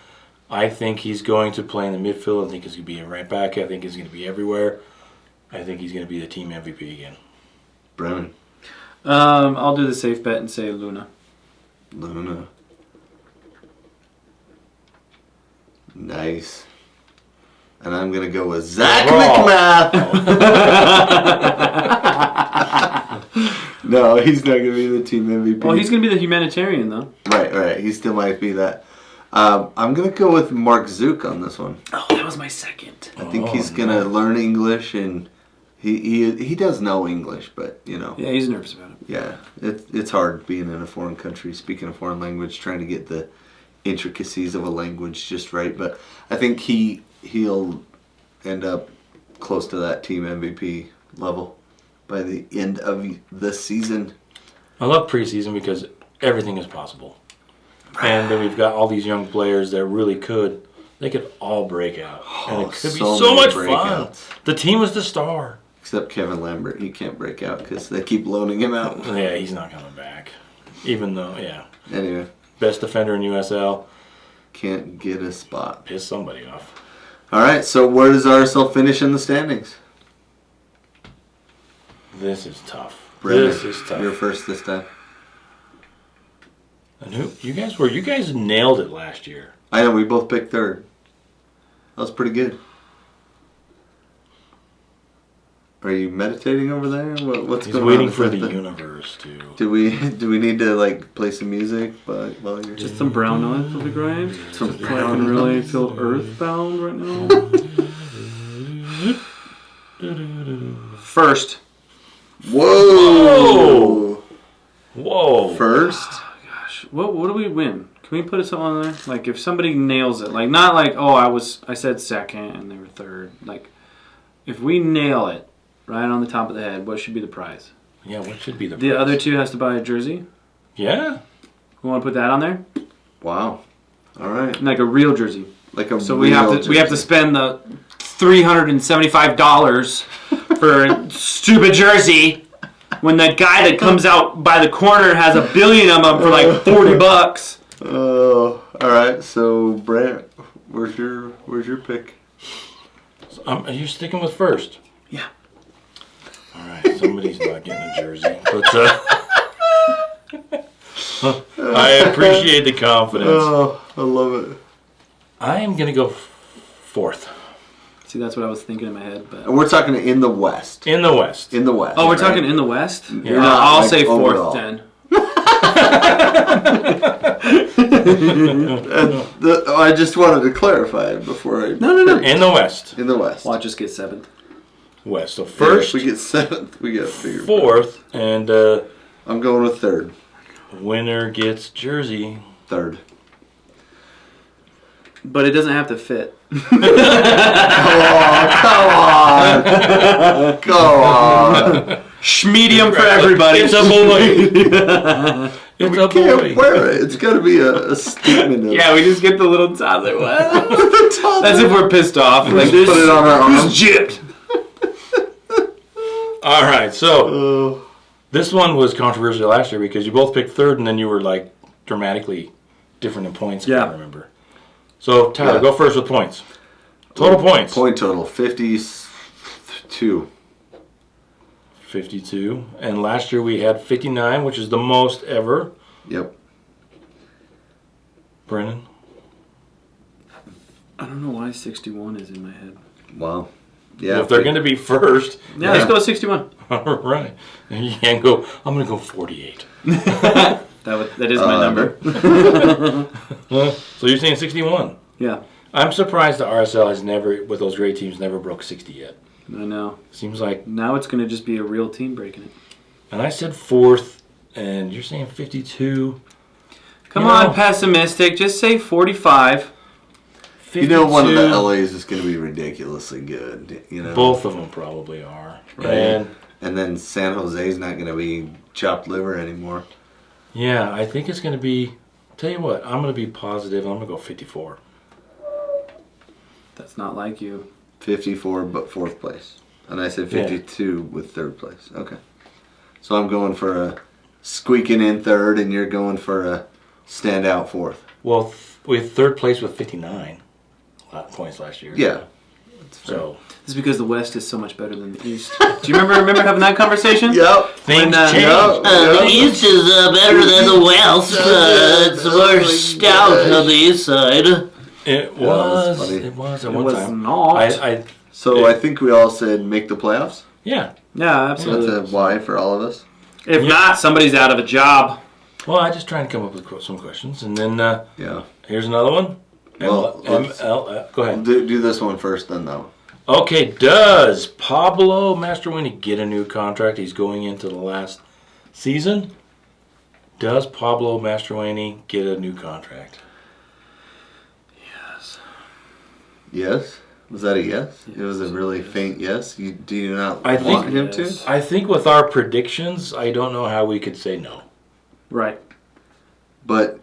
I think he's going to play in the midfield. I think he's going to be a right back. I think he's going to be everywhere. I think he's going to be the team MVP again. Brennan. I'll do the safe bet and say Luna. Nice. And I'm going to go with Zach McMath. No, he's not going to be the team MVP. Well, he's going to be the humanitarian, though. Right. He still might be that. I'm going to go with Mark Zook on this one. Oh, that was my second. I think he's going to learn English, and he does know English, but, you know. Yeah, he's nervous about it. Yeah, it's hard being in a foreign country, speaking a foreign language, trying to get the intricacies of a language just right. But I think he'll end up close to that team MVP level by the end of the season. I love preseason because everything is possible. And then we've got all these young players that really could all break out. And it could be so much fun. The team is the star. Except Kevin Lambert. He can't break out because they keep loaning him out. Yeah, he's not coming back. Even though, yeah. Anyway. Best defender in USL. Can't get a spot. Piss somebody off. All right, so where does RSL finish in the standings? This is tough. Brennan, This is tough. You're first this time. And you guys nailed it last year. I know, we both picked third. That was pretty good. Are you meditating over there? What's He's going waiting on? for the universe to. Do we need to play some music while you're Just some brown noise for the grind. Some Just playing really feel earthbound right now. First. Whoa! First? Oh, gosh. What do we win? Can we put something on there? Like if somebody nails it, like not like I said second and they were third. Like if we nail it right on the top of the head, what should be the prize? Yeah, what should be the prize? The other two has to buy a jersey. Yeah. We want to put that on there? Wow. All right. Like a real jersey. So we have to spend the $375 for a stupid jersey when the guy that comes out by the corner has a billion of them for like $40. Oh, all right. So Brandt, where's your pick? So, are you sticking with first? Yeah. All right. Somebody's not getting a jersey, but I appreciate the confidence. Oh, I love it. I am gonna go 4th. See, that's what I was thinking in my head. But And we're talking in the West. In the West. In the West. oh, we're right? talking in the West. You're not, I'll like, say 4th overall. then. I just wanted to clarify before I... No. In the West. In the West. Watch us get 7th. West. So Yeah, first, if we get 7th, we get a bigger... 4th, and I'm going with 3rd. winner gets jersey. 3rd. But it doesn't have to fit. Come on! Come on! Medium for everybody. It's a boy. It's We a can't boy. wear it. It's got to be a statement of... Yeah, we just get the little toddler. What? That's if we're pissed off. Like, Just put it on our arm. who's gypped? All right, so Oh. this one was controversial last year because you both picked 3rd, and then you were like dramatically different in points. If Yeah. I remember. So Tyler, Yeah. go first with points. Total points. Point total, 52. 52. And last year we had 59, which is the most ever. Yep. Brennan? I don't know why 61 is in my head. Wow. Yeah. Well, if they're going to be first, Yeah, let's go with 61. all right. And you can't go, I'm going to go 48. That is my number. So you're saying 61. Yeah, I'm surprised the RSL has never, with those great teams, never broke 60 yet. I know. Seems like, Now it's going to just be a real team breaking it. and I said 4th, and you're saying 52. Come You on, know- pessimistic. Just say 45. 52. You know, one of the LAs is going to be ridiculously good. You know, Both of them probably are. Right. And then San Jose's not going to be chopped liver anymore. Yeah, I think it's going to be, tell you what, I'm going to be positive. I'm going to go 54. That's not like you. 54, but 4th place. And I said 52 with 3rd place. Okay. So I'm going for a squeaking in 3rd, and you're going for a standout 4th. Well, with 3rd place with 59 points last year. Yeah. So This is because the West is so much better than the East. Do you remember having that conversation? Yep. things When, change. The East is better than the West. It's more stout on the East side. It that's was. funny. It was at It one was time. not. So I think we all said make the playoffs. Yeah. Yeah, That's absolutely. a why for all of us. If not, somebody's out of a job. Well, I just trying to come up with some questions, and then Yeah. here's another one. Well, let's- Go ahead. Do this one first, then that one. Okay, does Pablo Mastroeni get a new contract? He's going into the last season. Does Pablo Mastroeni get a new contract? Yes. Was that a yes? It was a really faint yes. Do you not I want think- him Yes. to? I think with our predictions, I don't know how we could say no. Right. But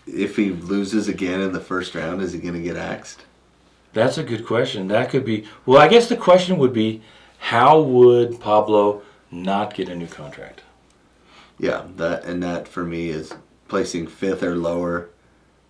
if he loses again in the first round, is he going to get axed? That's a good question. That could be. Well, I guess the question would be, how would Pablo not get a new contract? Yeah, that for me is placing 5th or lower.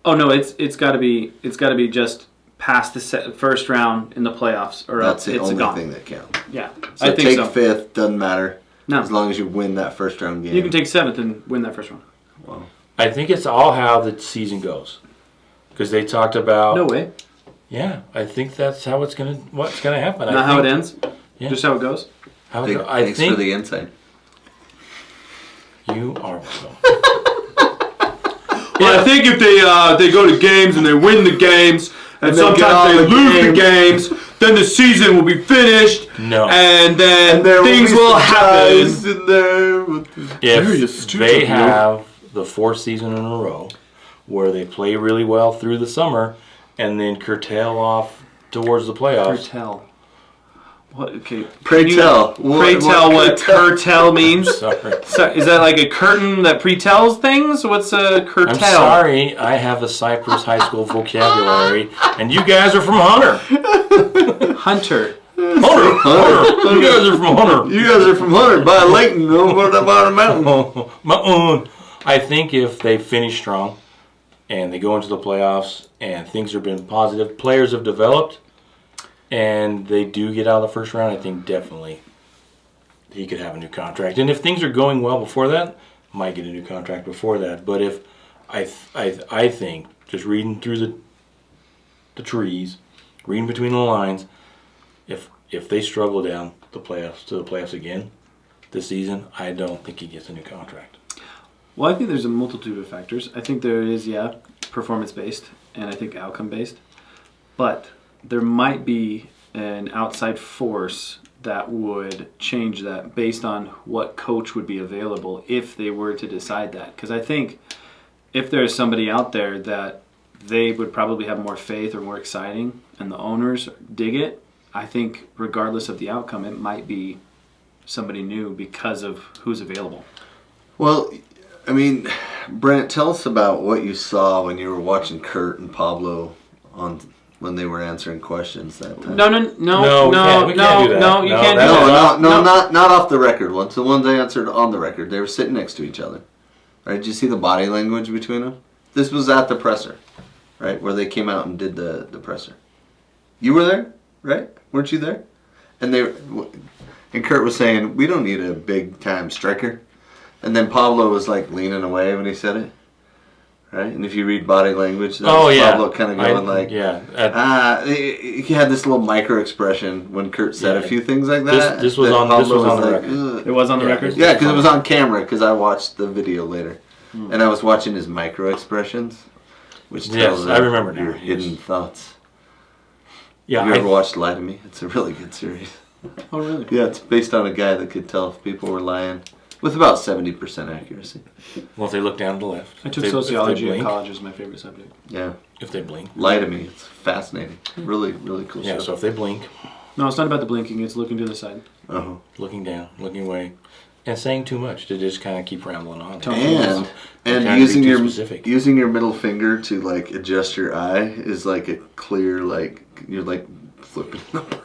Oh no, it's got to be just past the first round in the playoffs, or That's the it's only gone. thing that counts. Yeah, So I think take so. 5th, doesn't matter. No. As long as you win that first round game. You can take 7th and win that first round. Wow. I think it's all how the season goes, because they talked about. No way. Yeah, I think that's how what's gonna happen. Not how it ends. Yeah. Just how it goes. How it Thank- go- I Thanks think for the insight. you are welcome. Well, I think if they go to games and they win the games, and they get sometimes on they the lose the games, then the season will be finished. No. And then There things be will some happen. guys in there with the- If they have the 4th season in a row where they play really well through the summer and then curtail off towards the playoffs. Curtail. What? Okay. Pray Can you- tell. Pray tell what curtail means. Sorry. So, is that like a curtain that pre-tells things? What's a curtail? I'm sorry, I have a Cypress High School vocabulary, and you guys are from Hunter. Hunter. Hunter. You guys are from Hunter. You guys are from Hunter, by Layton, over the bottom mountain. Mountain. I think if they finish strong and they go into the playoffs and things have been positive, players have developed, and they do get out of the first round, I think definitely he could have a new contract. And if things are going well before that, might get a new contract before that. But if I think, just reading through the trees, reading between the lines, if they struggle down the playoffs again this season, I don't think he gets a new contract. Well, I think there's a multitude of factors. I think there is, performance-based, and I think outcome-based. But there might be an outside force that would change that based on what coach would be available if they were to decide that. Because I think if there's somebody out there that they would probably have more faith or more exciting and the owners dig it, I think regardless of the outcome, it might be somebody new because of who's available. Well, I mean, Brandt, tell us about what you saw when you were watching Kurt and Pablo when they were answering questions that time. No, we can't do that. You can't do that. Not off the record ones. The ones they answered on the record. They were sitting next to each other. Right? Did you see the body language between them? This was at the presser, right, where they came out and did the presser. You were there, right? Weren't you there? And Kurt was saying, we don't need a big-time striker. And then Pablo was like leaning away when he said it. Right? And if you read body language, Pablo kind of going he had this little micro expression when Kurt said a few things like that. This was on the record. It was on the record? Yeah, because it was on camera because I watched the video later. And I was watching his micro expressions, which tells I remember now. your hidden thoughts. Yeah, you ever watched Lie to Me? It's a really good series. Oh, really? Yeah, it's based on a guy that could tell if people were lying with about 70% accuracy. Well, if they look down to the left. I took sociology in college as my favorite subject. Yeah. If they blink. Lie to Me. It's fascinating. Really, really cool Yeah, stuff. so if they blink. No, it's not about the blinking. It's looking to the side. Uh-huh. Looking down, looking away, and saying too much to just kind of keep rambling on. And using your middle finger to like adjust your eye is like a clear you're like flipping the bird.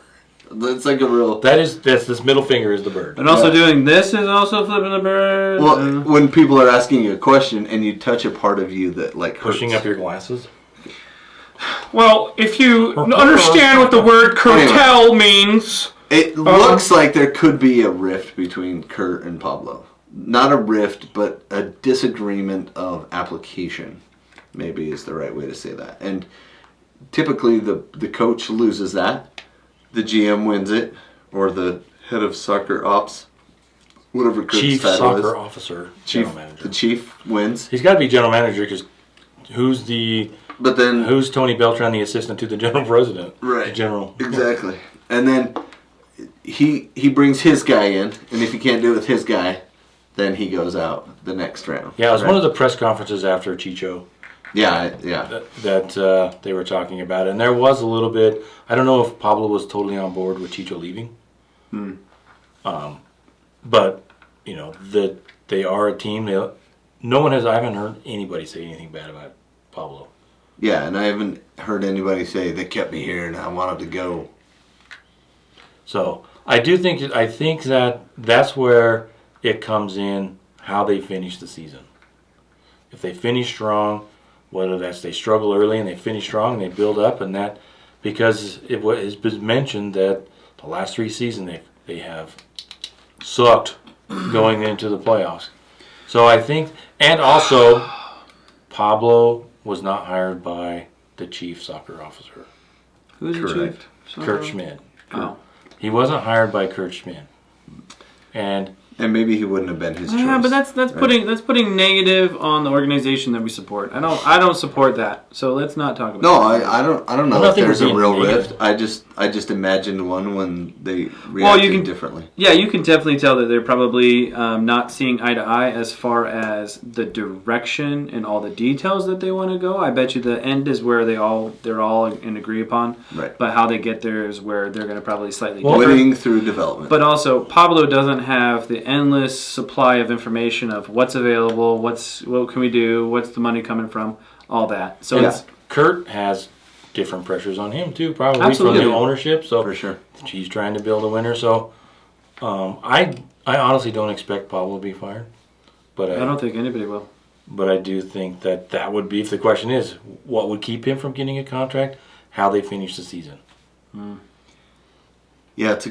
It's like a real. That's this middle finger is the bird. And also doing this is also flipping the bird. Well, when people are asking you a question and you touch a part of you that like hurts. Pushing up your glasses. Well, if you understand what the word cartel means. It looks like there could be a rift between Kurt and Pablo. Not a rift, but a disagreement of application, maybe is the right way to say that. And typically the coach loses that. The GM wins it, or the head of soccer ops, whatever Kurt's Chief title soccer is. officer, Chief, general manager. The chief wins. He's got to be general manager because who's Tony Beltran, the assistant to the general president? Right. The general. Exactly. And then he brings his guy in, and if he can't do it with his guy, then he goes out the next round. Yeah, it was one of the press conferences after Chicho. Yeah. That they were talking about it. And there was a little bit. I don't know if Pablo was totally on board with Chicho leaving. But that they are a team. I haven't heard anybody say anything bad about Pablo. Yeah, and I haven't heard anybody say they kept me here and I wanted to go. So I think that's where it comes in how they finish the season. If they finish strong, whether that's they struggle early and they finish strong and they build up, and that because it has been mentioned that the last 3 seasons they have sucked going into the playoffs. So I think, and also Pablo was not hired by the chief soccer officer. Who's the chief? Kurt Schmidt. Oh. He wasn't hired by Kurt Schmidt. And maybe he wouldn't have been his choice. Yeah, but that's putting negative on the organization that we support. I don't support that. So let's not talk about. No, I don't know if there's a real negative. rift. I just imagined one when they reacted differently. Yeah, you can definitely tell that they're probably not seeing eye to eye as far as the direction and all the details that they want to go. I bet you the end is where they're all in agree upon. Right. But how they get there is where they're going to probably slightly winning through development. But also Pablo doesn't have the endless supply of information of what's available, what can we do, what's the money coming from, all that. So Kurt has different pressures on him too, probably Absolutely. from the ownership. So for sure, he's trying to build a winner. So I honestly don't expect Pablo to be fired, but I don't think anybody will. But I do think that would be, if the question is what would keep him from getting a contract, how they finish the season. Yeah, it's a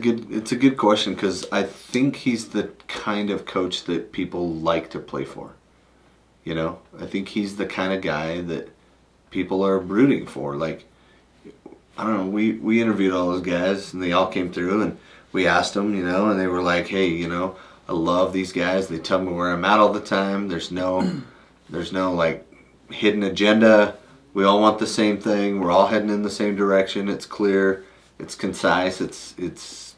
good question because I think he's the kind of coach that people like to play for. I think he's the kind of guy that people are rooting for. Like, I don't know, we interviewed all those guys, and they all came through, and we asked them, you know, and they were like, hey, you know, I love these guys. They tell me where I'm at all the time. There's no like hidden agenda. We all want the same thing. We're all heading in the same direction. It's clear. It's concise. It's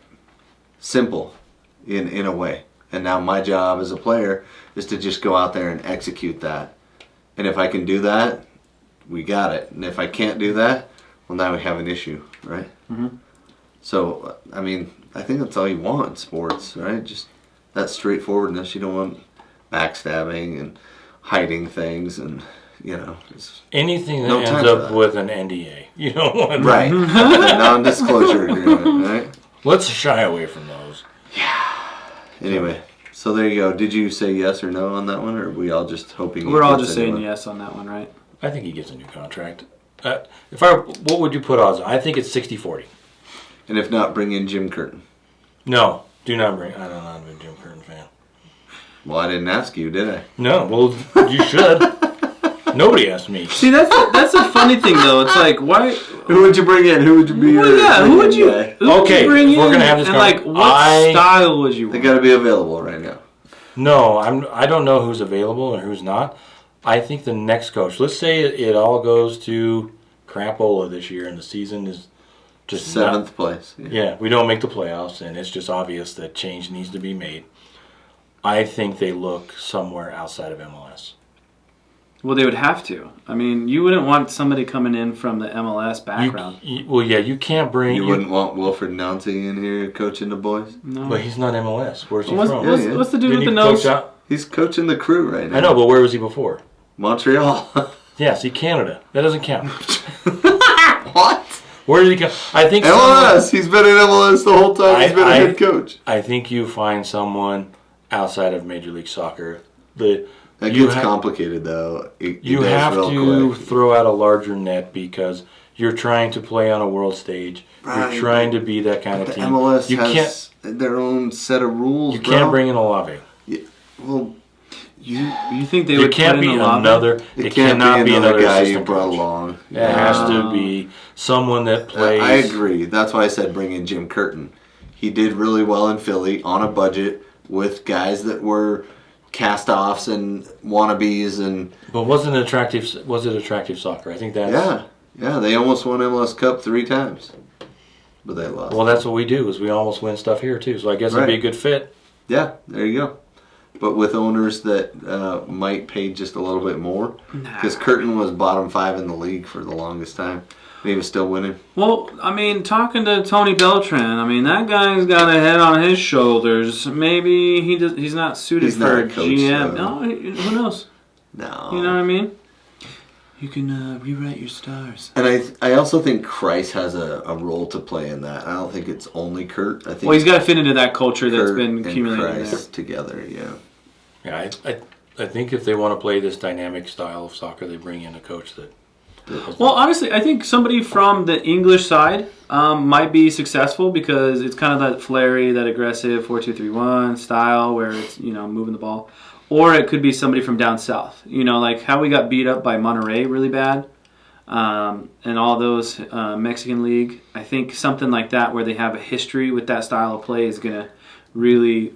simple in a way. And now my job as a player is to just go out there and execute that. And if I can do that, we got it. And if I can't do that, well, now we have an issue, right? Mm-hmm. So, I mean, I think that's all you want in sports, right? Just that straightforwardness. You don't want backstabbing and hiding things, and you know, anything that no ends time for up that. with an NDA. You don't want Right. A non-disclosure agreement, right? Let's shy away from those. Anyway, so there you go. Did you say yes or no on that one, or are we all just hoping? We're all gets just anyone? saying yes on that one, right? I think he gets a new contract. What would you put odds on? I think it's 60-40. And if not, bring in Jim Curtin. No, do not bring. I don't know. I'm a Jim Curtin fan. Well, I didn't ask you, did I? No, well, you should. Nobody asked me. See, that's a funny thing though. It's like, why? Who would you bring in? Who would you be? Well, yeah, who would you? Who would Okay, you bring if we're in? gonna have this and like, what style would you They want? got to be available right now. No, I don't know who's available and who's not. I think the next coach. Let's say it all goes to crapola this year, and the season is just Seventh place. Yeah, we don't make the playoffs, and it's just obvious that change needs to be made. I think they look somewhere outside of MLS. Well, they would have to. I mean, you wouldn't want somebody coming in from the MLS background. You can't bring. You wouldn't want Wilfred Nancy in here coaching the boys? No. But he's not MLS. Where's he What's, from? what's, Yeah. what's the dude Didn't with the he nose? coach out? He's coaching the Crew right now. I know, but where was he before? Montreal. Yeah, see, Canada. That doesn't count. What? Where did he come? I think MLS. He's been in MLS the whole time he's been a head coach. I think you find someone outside of Major League Soccer. That gets complicated, though. You have to throw out a larger net because you're trying to play on a world stage. Right. You're trying to be that kind of The team. MLS you has their own set of rules. You can't bring in Olave. Well, You think they It would can't put be in a another. it It can't cannot be another guy you assistant brought coach. along. It has to be someone that plays. I agree. That's why I said bring in Jim Curtin. He did really well in Philly on a budget with guys that were cast-offs and wannabes and But was it attractive soccer? I think that's yeah. They almost won MLS Cup 3 times, but they lost. Well, that's what we do. Is we almost win stuff here too. So I guess it'd be a good fit. Yeah, there you go. But with owners that might pay just a little bit more, because Curtin was bottom 5 in the league for the longest time, and he was still winning. Well, I mean, talking to Tony Beltran, I mean, that guy's got a head on his shoulders. Maybe he's not suited He's for not a a coach, GM. though. No, who knows? No, You know what I mean? You can rewrite your stars. And I also think Christ has a role to play in that. I don't think it's only Kurt. I think Well, he's got to fit into that culture that's Kurt been and accumulated Christ together. Yeah. Yeah, I think if they want to play this dynamic style of soccer, they bring in a coach that. Well, honestly, I think somebody from the English side might be successful because it's kind of that flary, that aggressive 4-2-3-1 style where it's, moving the ball. Or it could be somebody from down south. Like how we got beat up by Monterrey really bad and all those Mexican league. I think something like that where they have a history with that style of play is going to really,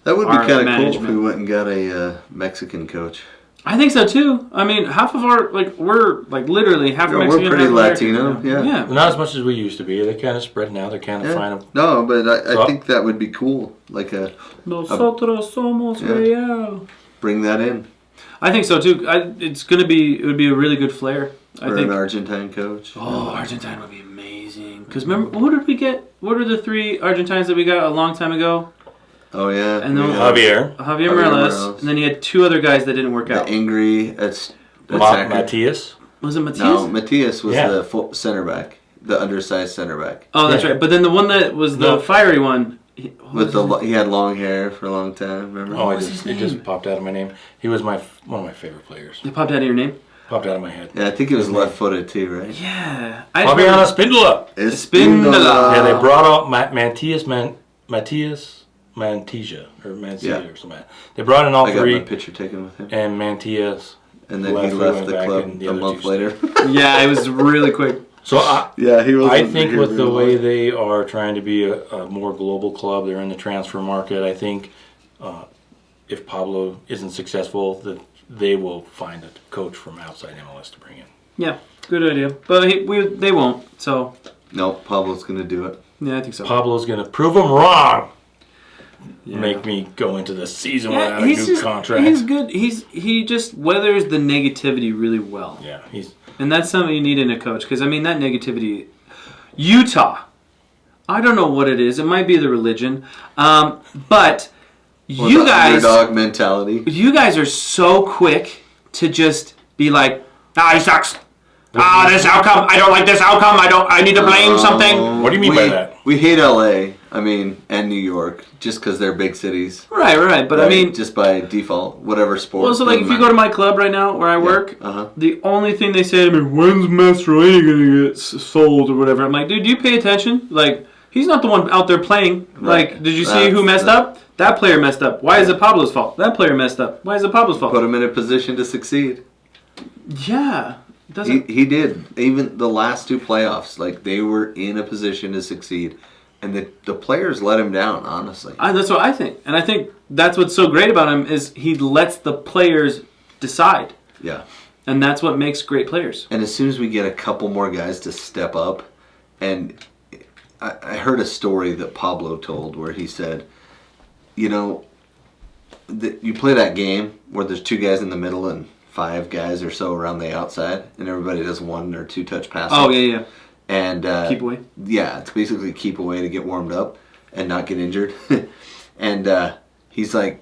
That would be our kind of cool if management. we went and got a Mexican coach. I think so too. I mean, half of our we're literally half Yeah, Mexican. we're pretty half American. Latino, yeah. Yeah. Not as much as we used to be. They kind of spread now. They're kind of fine. No, but I So- think that would be cool. Nosotros somos real. Bring that in I think so too. It would be a really good flair. I for think. an Argentine coach. Oh, Argentine would be amazing. Because remember, who did we get? What are the 3 Argentines that we got a long time ago? Oh yeah, And then we got Javier, Morales, and then he had 2 other guys that didn't work the out. angry attacker. Matthias. Was it Matias? No, Matias was Yeah. the center back, the undersized center back. Oh, that's Yeah. right. But then the one that was the No. fiery one. He had long hair for a long time. Remember? Oh, was his it just name? popped out of my name. He was one of my favorite players. It popped out of your name? Popped out of my head. Yeah, I think he was left-footed too, right? Yeah. Fabiana Spindola. Spindola. Yeah, they brought out Matthias Mantilla or Mancia Yeah. or something. They brought in all I got 3, my picture taken with him, and Mantias. and then he left, left went the back, club and the a other month 2 later. Yeah, it was really quick. So he was. I think with the way they are trying to be a more global club, they're in the transfer market. I think if Pablo isn't successful, that they will find a coach from outside MLS to bring in. Yeah, good idea. But they won't. So no, Pablo's going to do it. Yeah, I think so. Pablo's going to prove them wrong. Yeah. Make me go into the season without a new contract. He's good. He just weathers the negativity really well. Yeah, and that's something you need in a coach, because I mean that negativity. Utah, I don't know what it is. It might be the religion, but you guys, underdog mentality. You guys are so quick to just be like, he sucks. This outcome. I don't like this outcome. I need to blame something. What do you mean by that? We hate LA. I mean, and New York, just because they're big cities. Right. But I mean, just by default, whatever sport. Well, so like if you go to my club right now where I work, the only thing they say to me, when's Mastroeni gonna get sold or whatever? I'm like, dude, do you pay attention? Like, he's not the one out there playing. Right. Like, did you see who messed up? That player messed up. Why is it Pablo's fault? That player messed up. Why is it Pablo's fault? Put him in a position to succeed. Yeah. He did. Even the last two playoffs, like they were in a position to succeed. And the players let him down, honestly. That's what I think. And I think that's what's so great about him is he lets the players decide. Yeah. And that's what makes great players. And as soon as we get a couple more guys to step up, and I heard a story that Pablo told where he said, you know, you play that game where there's two guys in the middle and 5 guys or so around the outside, and everybody does 1 or 2 touch passes. Oh, yeah. And keep away. Yeah, it's basically keep away to get warmed up and not get injured. And he's like,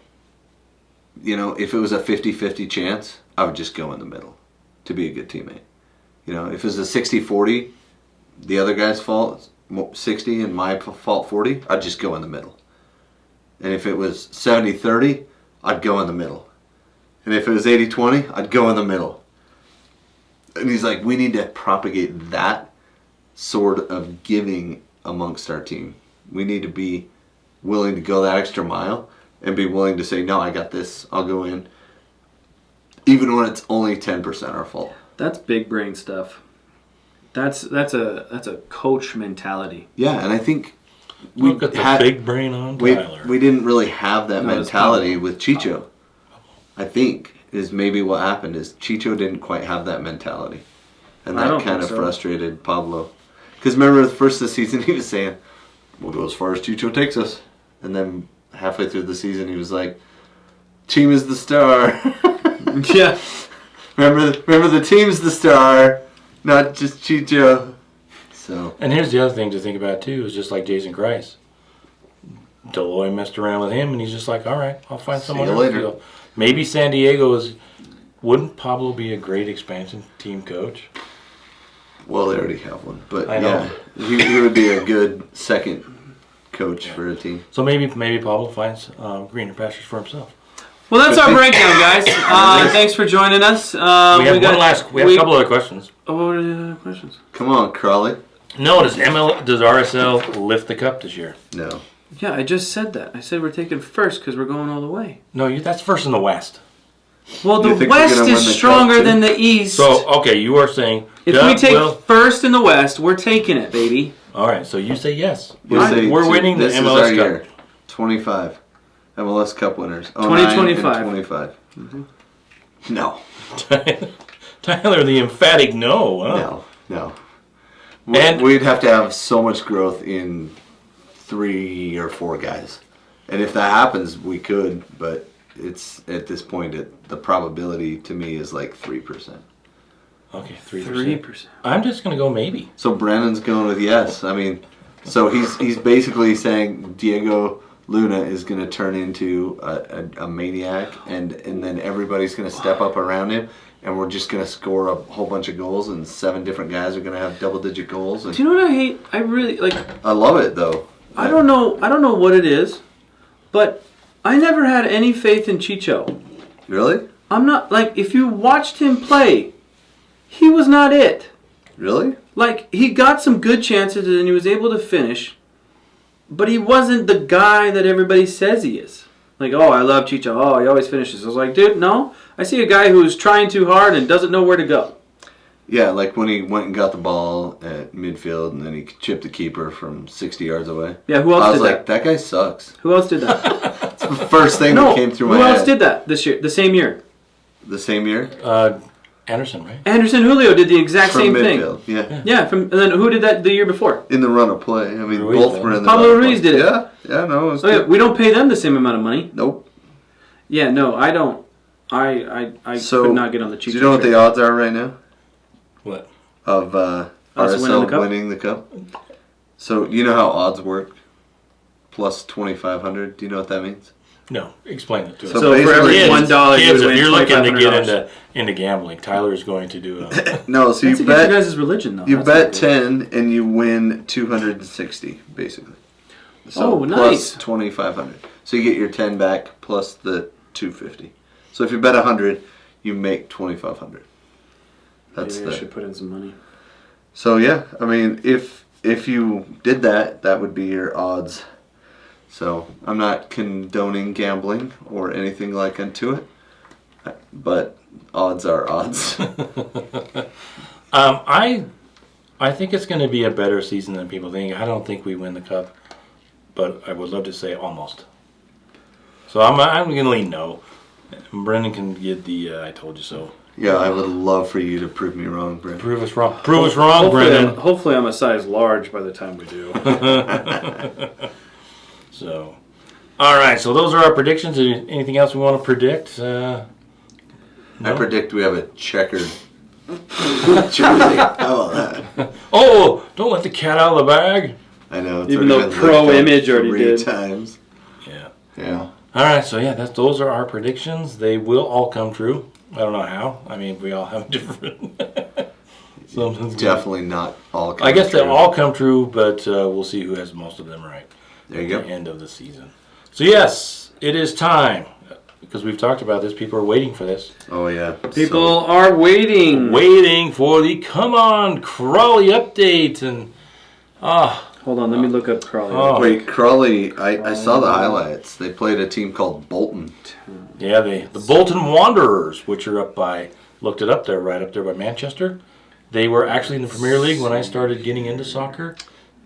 you know, if it was a 50-50 chance, I would just go in the middle to be a good teammate. You know, if it was a 60-40, the other guy's fault 60 and my fault 40, I'd just go in the middle. And if it was 70-30, I'd go in the middle. And if it was 80-20, I'd go in the middle. And he's like, we need to propagate that sort of giving amongst our team. We need to be willing to go that extra mile and be willing to say, no, I got this, I'll go in, even when it's only 10% our fault. That's big brain stuff. That's a coach mentality. Yeah, and I think we got the big brain on Tyler. We didn't really have that mentality with Chicho. I think is maybe what happened is Chicho didn't quite have that mentality. And that kind of frustrated Pablo. Because remember, the first of the season, he was saying, we'll go as far as Chicho takes us. And then halfway through the season, he was like, team is the star. Yeah. Remember, the team's the star, not just Chicho. So. And here's the other thing to think about, too, is just like Jason Christ. Deloy messed around with him, and he's just like, all right, I'll find someone else to go. Maybe San Diego is... Wouldn't Pablo be a great expansion team coach? Well, they already have one, but I know. Yeah, he would be a good second coach for a team. So maybe Pablo finds greener pastures for himself. Well, that's our breakdown, guys. Thanks for joining us. We have a couple other questions. Oh, what are the other questions? Come on, Crawley. No, does RSL lift the cup this year? No. Yeah, I just said that. I said we're taking first because we're going all the way. No, that's first in the West. Well, the West is stronger than the East. So, okay, you are saying... If we take first in the West, we're taking it, baby. All right, so you say yes. We're winning the MLS Cup. Year. 25 MLS Cup winners. 2025. 25. Mm-hmm. No. Tyler, the emphatic no. Huh? No. And we'd have to have so much growth in 3 or 4 guys. And if that happens, we could, but... It's at this point the probability to me is like 3%. Okay, 3%. I'm just gonna go maybe. So Brennan's going with yes. I mean, so he's basically saying Diego Luna is gonna turn into a maniac, and then everybody's gonna step up around him, and we're just gonna score a whole bunch of goals, and 7 different guys are gonna have double-digit goals. And do you know what I hate? I really like. I love it though. I don't know what it is, but. I never had any faith in Chicho. Really? I'm not, like, if you watched him play, he was not it. Really? Like, he got some good chances and he was able to finish, but he wasn't the guy that everybody says he is. Like, oh, I love Chicho. Oh, he always finishes. I was like, dude, no. I see a guy who's trying too hard and doesn't know where to go. Yeah, like when he went and got the ball at midfield and then he chipped the keeper from 60 yards away. Yeah, who else I was did like, that? that guy sucks. Who else did that? It's the first thing that came through my head. Who else did that this year? The same year? The same year? Anderson, right? Anderson Julio did the exact From same midfield, thing. yeah. Yeah, and then who did that the year before? In the run of play. I mean, Ruiz, both man. were in the Pablo run of Ruiz play. did it. Yeah, no, it was Oh, yeah, good. we don't pay them the same amount of money. Nope. Yeah, no, I don't. I could not get on the cheat. Do you know what the odds are right now? What? Of RSL winning the cup? So, you know how odds work? Plus 2,500. Do you know what that means? No, explain it to us. So So for every basically- $1, you Kids, would if win you're looking to get $2,500. into gambling, Tyler is going to do a... No, so That's you against bet your guys' religion, though. you That's bet not good. 10 and you win 260, basically. So Oh, nice. plus 2,500. So you get your 10 back plus the 250. So if you bet 100, you make 2,500. That's Maybe I the. should put in some money. So yeah, I mean, if you did that, that would be your odds. So I'm not condoning gambling or anything like unto it, but odds are odds. I think it's going to be a better season than people think. I don't think we win the cup, but I would love to say almost. So I'm going to lean no. Brennan can get the I told you so. Yeah, I would love for you to prove me wrong, Brent. Prove us wrong. Prove us wrong, Brennan. Hopefully I'm a size large by the time we do. So, all right. So those are our predictions. Anything else we want to predict? I No? predict we have a checkered jersey. How about that? Oh, don't let the cat out of the bag. I know. It's Even already though been Pro looked at Image already 3 did. times. Yeah. Yeah. All right. So yeah, those are our predictions. They will all come true. I don't know how. I mean, we all have different. Something's Definitely not all. I guess true. they'll all come true, but we'll see who has most of them right. There you at go. the end of the season. So yes, it is time because we've talked about this. People are waiting for this. Oh yeah. People are waiting. Waiting for the come on Crawley update and Hold on, let me look up Crawley. Oh. Wait, Crawley. I saw the highlights. They played a team called Bolton. yeah, the Bolton Wanderers, which are looked it up there, right up there by Manchester. They were actually in the Premier League when I started getting into soccer.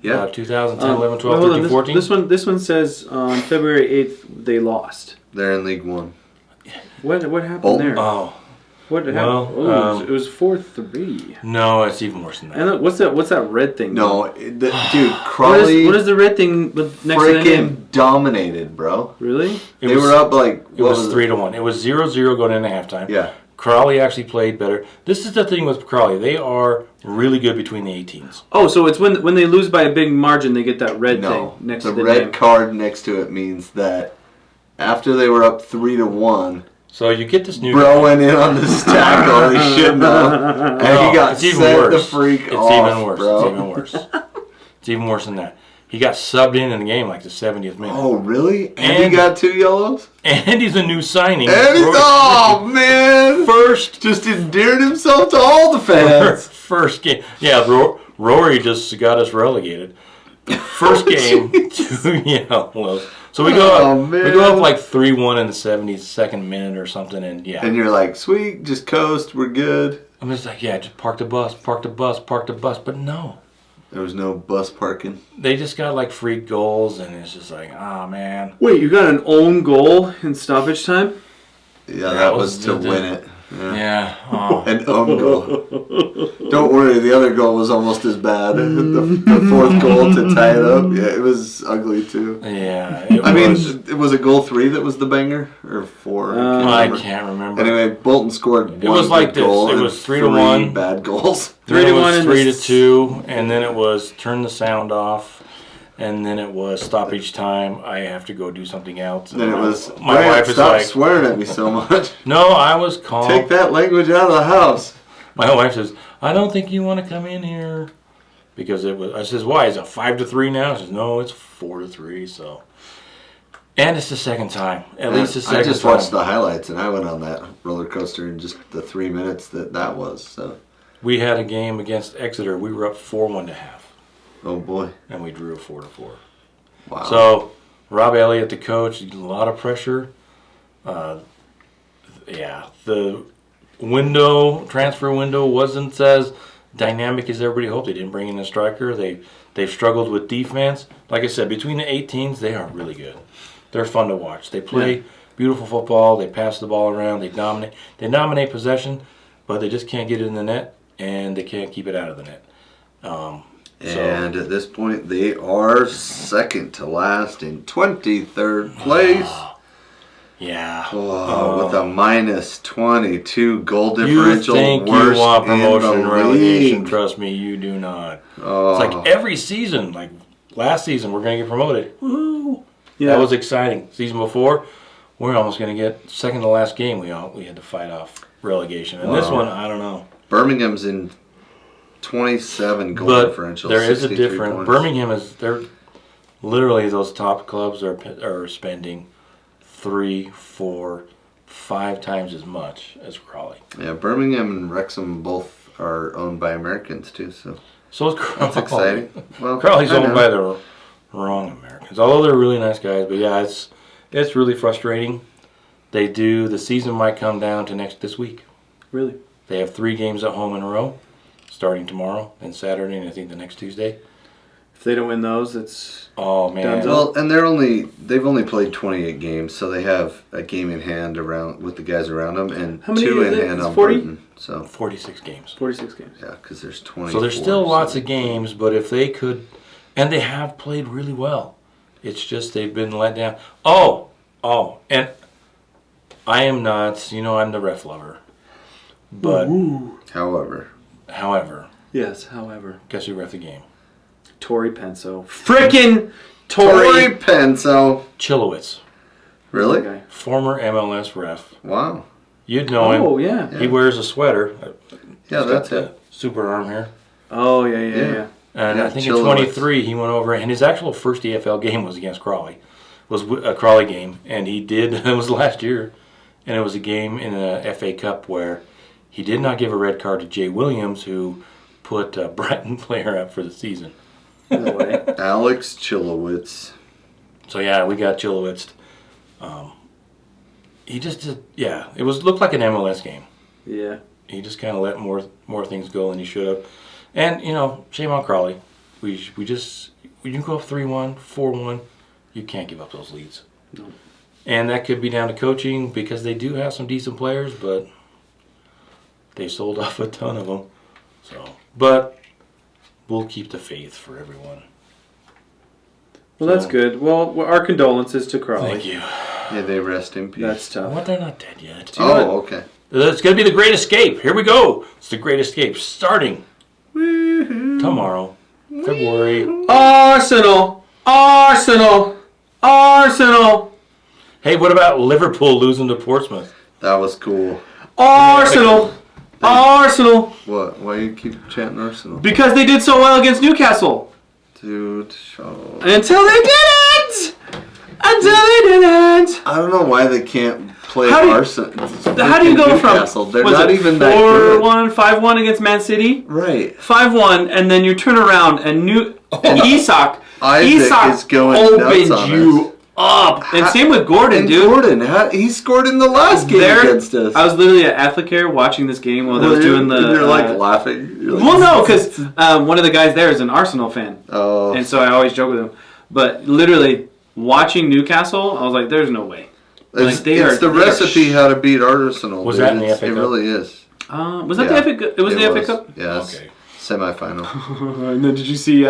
Yeah. 2010, 11, 12, Wait, hold 13, on, 14. This one says on February 8th they lost. They're in League One. What happened Bolton? there? Oh, What happened? well, It was 4-3. no, it's even worse than that. And look, what's that red thing? No, dude, Crawley What is the red thing next to the name? freaking dominated, bro. Really? They were up like It was 3-1. It was 0-0 going into halftime. Yeah. Crawley actually played better. This is the thing with Crawley. They are really good between the 18s. Oh, so it's when they lose by a big margin, they get that red No, thing next the to the red name. card next to it means that after they were up 3-1, So you get this new bro went in on this tackle he shouldn't have, and he got it's even sent worse. the freak It's off, even worse. bro. It's even worse. It's even worse than that. He got subbed in the game like the 70th minute. Oh, really? And And- he got 2 yellows? And he's a new signing. And he's, oh, man! First Just endeared himself to all the fans. First game. Yeah, Rory just got us relegated. First game, 2 yellows. So we go Oh, up. man. We go up like 3-1 in the 72nd minute or something, and yeah. And you're like, sweet, just coast, we're good. I'm just like, yeah, just park the bus, park the bus, park the bus. But no, There was no bus parking. they just got like freak goals, and it's just like, ah, man. Wait, you got an own goal in stoppage time? Yeah, that was to win it. Yeah. Yeah. Oh. An own goal. Don't worry, the other goal was almost as bad. The fourth goal to tie it up, yeah, it was ugly too. Yeah. I mean, it was a goal 3 that was the banger, or 4. I can't remember. Anyway, Bolton scored It was one like good this. goal It and was 3 to 3 1. bad goals. Then 3 it to 1 was and 3 to this- 2, and then it was turn the sound off, and then it was stoppage time. I have to go do something else. Then it was, my Brant, wife is stop like, swearing at me so much. no, I was calm. Take that language out of the house. My wife says, I don't think you want to come in here because it was. I says, why? Is it 5-3 now? She says, no, it's 4-3. So, and it's the second time. At least the second I just time. watched the highlights, and I went on that roller coaster in just the 3 minutes that was. So, We had a game against Exeter. We were up 4-1 to half, oh boy, and we drew a 4-4. wow. So, Rob Elliott, the coach, a lot of pressure. Yeah, the transfer window wasn't as dynamic as everybody hoped. They didn't bring in a striker. They've struggled with defense. Like I said, between the 18s, they are really good. They're fun to watch. They play beautiful football. They pass the ball around. They dominate. They dominate possession, but they just can't get it in the net, and they can't keep it out of the net. And at this point, they are second to last in 23rd place. Yeah. With a minus 22 goal differential. You think worst you want promotion in and the relegation. league. Trust me, you do not. Oh. It's like every season, like last season, we're going to get promoted. Woo! Yeah. That was exciting. Season before, we're almost going to get second to last game. We had to fight off relegation. And this one, I don't know. Birmingham's in 27 goal But differential. there is a 63 difference. points. Birmingham they're literally, those top clubs are spending 3, 4, 5 times as much as Crawley. Yeah, Birmingham and Wrexham both are owned by Americans too, so So it's Crawley. that's exciting. Well, Crawley's I owned know. by the wrong Americans. Although they're really nice guys, but yeah, it's really frustrating. The season might come down to this week. Really? They have 3 games at home in a row, starting tomorrow and Saturday, and I think the next Tuesday. If they don't win those, it's Oh man! Dunzo. Well, and they've only played 28 games, so they have a game in hand around with the guys around them, and How many 2 is in it? hand It's on 40? Burton. So 46 games. 46 games. yeah, because there's 20. So there's still lots of games, but if they could, and they have played really well. It's just they've been let down. Oh, and I am not, I'm the ref lover. But, However, Yes, however. guess who ref the game? Tori Penso. Frickin' Tori! Penso. Chilowitz, Really? Okay. former MLS ref. Wow. You'd know him. Oh, yeah. He wears a sweater. Yeah, He's that's got it. the super arm here. Oh, yeah. Yeah. And Yeah, I think in Chilowitz. 23 he went over, and his actual first EFL game was against Crawley. Was a Crawley game, and he did. It was last year, and it was a game in the FA Cup where he did not give a red card to Jay Williams, who put a Brighton player up for the season. No way. Alex Chilowitz. So yeah, we got Chilowitz. He just did, it looked like an MLS game. Yeah. He just kind of let more things go than he should have. And shame on Crawley. We can go up 3-1, 4-1. You can't give up those leads. No. And that could be down to coaching because they do have some decent players, but they sold off a ton of them. So, but we'll keep the faith for everyone. Well, that's good. Well, our condolences to Crawley. Thank you. May they rest in peace. That's tough. What? They're not dead yet. Oh, okay. It's going to be the Great Escape. Here we go. It's the Great Escape starting tomorrow, February. Arsenal! Hey, what about Liverpool losing to Portsmouth? That was cool. Arsenal! What? Why you keep chanting Arsenal? Because they did so well against Newcastle. Dude, Until they didn't! I don't know why they can't play How do you- Arsenal. How do you go Newcastle. from They're was not it even that good. 4-1, 5-1 against Man City? Right. 5-1, and then you turn around and Isak Isaac is going nuts opened on you up. And same with Gordon, And dude. Gordon, he scored in the last game against us. I was literally at Athlecare watching this game while they was doing the. And you're like laughing. You're like, Well, no, because one of the guys there is an Arsenal fan, Oh. and so I always joke with him. But literally watching Newcastle, I was like, "There's no way." It's, Like, they it's are- the they are recipe how to beat Arsenal. Was dude. that in the It's- FA It Cup? really is. Was that Yeah, the FA Cup? It was the FA Cup. Yes. Okay. Semi-final. And then did you see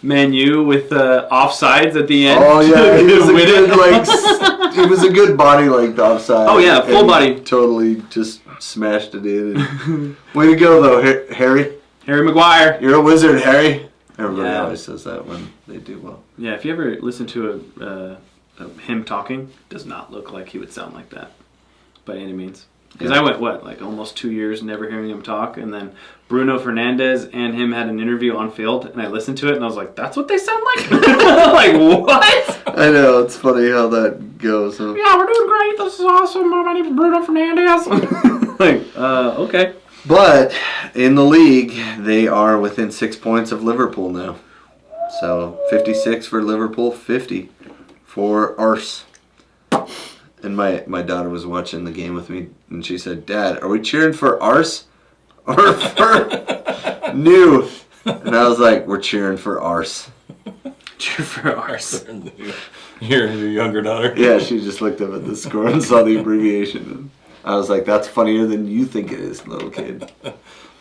Man U with offsides at the end? Oh yeah, it was a Win good it? it was a good body length offside. Oh, yeah, full And body. Totally just smashed it in. And way to go though, Harry. Harry Maguire. You're a wizard, Harry. Everybody Yeah. always says that when they do well. Yeah, if you ever listen to him talking, does not look like he would sound like that by any means. Because Yeah. I went, like almost 2 years never hearing him talk, and then Bruno Fernandes and him had an interview on field, and I listened to it, and I was like, that's what they sound like? Like, what? I know, it's funny how that goes. Huh? Yeah, we're doing great. This is awesome. My name is Bruno Fernandes. Like, okay. But in the league, they are within 6 points of Liverpool now. So 56 for Liverpool, 50 for Ars. And my daughter was watching the game with me, and she said, "Dad, are we cheering for Ars or for New?" And I was like, "We're cheering for Ars." Cheer for ours. Your younger daughter? Yeah, she just looked up at the score and saw the abbreviation. And I was like, "That's funnier than you think it is, little kid."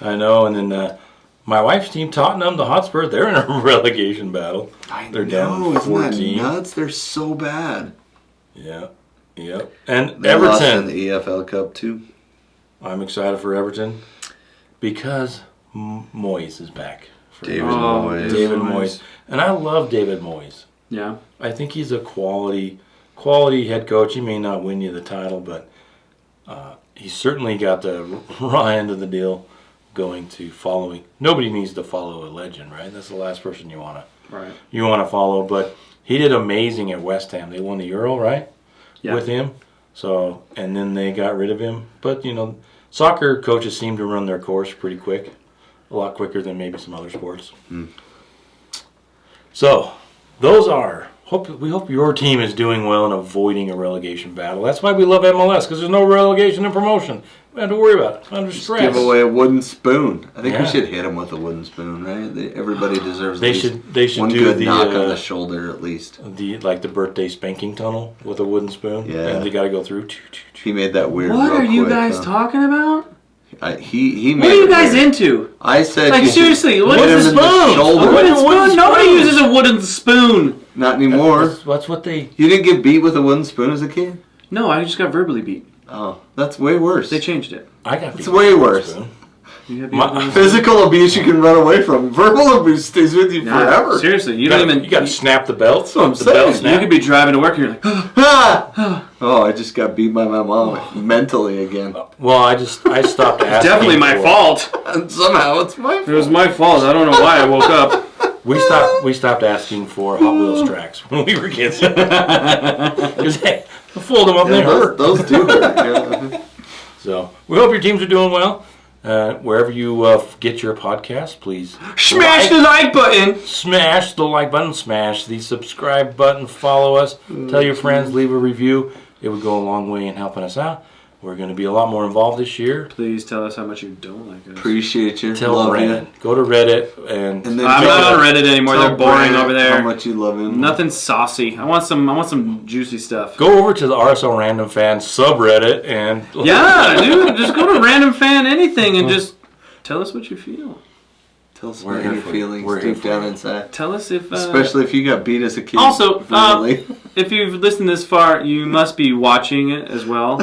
I know, and then my wife's team, Tottenham, the Hotspur, they're in a relegation battle. They're down 14. Isn't that nuts? They're so bad. Yeah, yep. And They lost in Everton. the EFL Cup too. I'm excited for Everton because Moyes is back. David Moyes. David Moyes. And I love David Moyes. Yeah. I think he's a quality head coach. He may not win you the title, but he's certainly got the raw end of the deal going to following. Nobody needs to follow a legend, right? That's the last person you want to follow. But he did amazing at West Ham. They won the Euro, right? Yeah. With him. So, and then they got rid of him. But, soccer coaches seem to run their course pretty quick. A lot quicker than maybe some other sports. So, those are. We hope your team is doing well and avoiding a relegation battle. That's why we love MLS, because there's no relegation and promotion. We don't have to worry about it. Under stress. Give away a wooden spoon. I think we should hit them with a wooden spoon, right? Everybody deserves. They should one do good the knock on the shoulder at least. The birthday spanking tunnel with a wooden spoon. Yeah. And they got to go through. He made that weird. What real are you quick, guys talking about? He made. What are you it guys weird. into? I said. Like, you should seriously, hit what him is a in the spoon? shoulder. A wooden Wooden spoon? Nobody spoon. uses a wooden spoon. Not anymore. That's what they. You didn't get beat with a wooden spoon as a kid? No, I just got verbally beat. Oh, that's way worse. They changed it. I got. It's way worse. You have My- Physical abuse you can run away from. Verbal abuse stays with you forever. Seriously, you You don't got even. to snap the belts. what I'm The belt saying. You snap. could be driving to work and you're like, Ah! Oh, I just got beat by my mom mentally again. Well, I stopped asking. definitely my for- fault. And somehow it's my It was my fault. I don't know why I woke up. We stopped asking for Hot Wheels tracks when we were kids. Because hey, I fold them up and they hurt. those do hurt. Yeah. So we hope your teams are doing well. Wherever you get your podcast, please Smash the like button. smash the like button, smash the subscribe button, follow us, tell your friends, leave a review. It would go a long way in helping us out. We're going to be a lot more involved this year. Please tell us how much you don't like us. Appreciate you. Tell Love Brennan. you. Go to Reddit and And then I'm not on Reddit anymore. tell They're boring Brandt over there. How much you love him. Nothing saucy. I want some juicy stuff. go over to the RSL Random Fans subreddit and Yeah, dude. Just go to Random Fan Anything and just tell us what you feel. Tell us We're about here your for you. feelings We're here deep for down you. inside. Tell us if. Especially if you got beat as a kid. Also, violently. if you've listened this far, you must be watching it as well.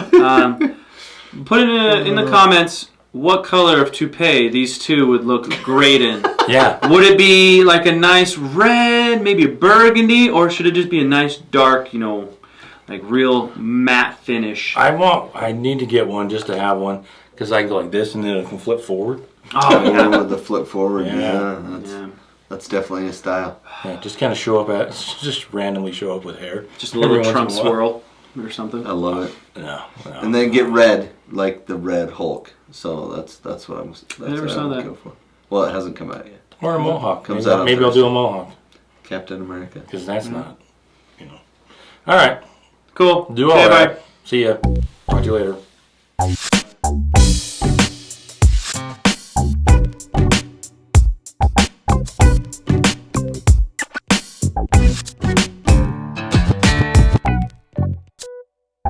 Put in the comments what color of toupee these two would look great in. yeah. Would it be like a nice red, maybe a burgundy, or should it just be a nice dark, like real matte finish? I need to get one just to have one because I can go like this and then it can flip forward. Oh, yeah. With the flip forward. Yeah. That's definitely a style. Yeah, just kind of show up just randomly show up with hair. Just a little Every once Trump in a while. swirl or something. I love it. No. And then get red, like the Red Hulk. So that's what I'm. That's never what saw would that. Go for. Well, it hasn't come out yet. Or a mohawk. Comes Maybe, out on maybe I'll do a Thursday. mohawk Captain America. because that's not, All right. Cool. Do all Okay, right. bye. See ya. Talk to you later.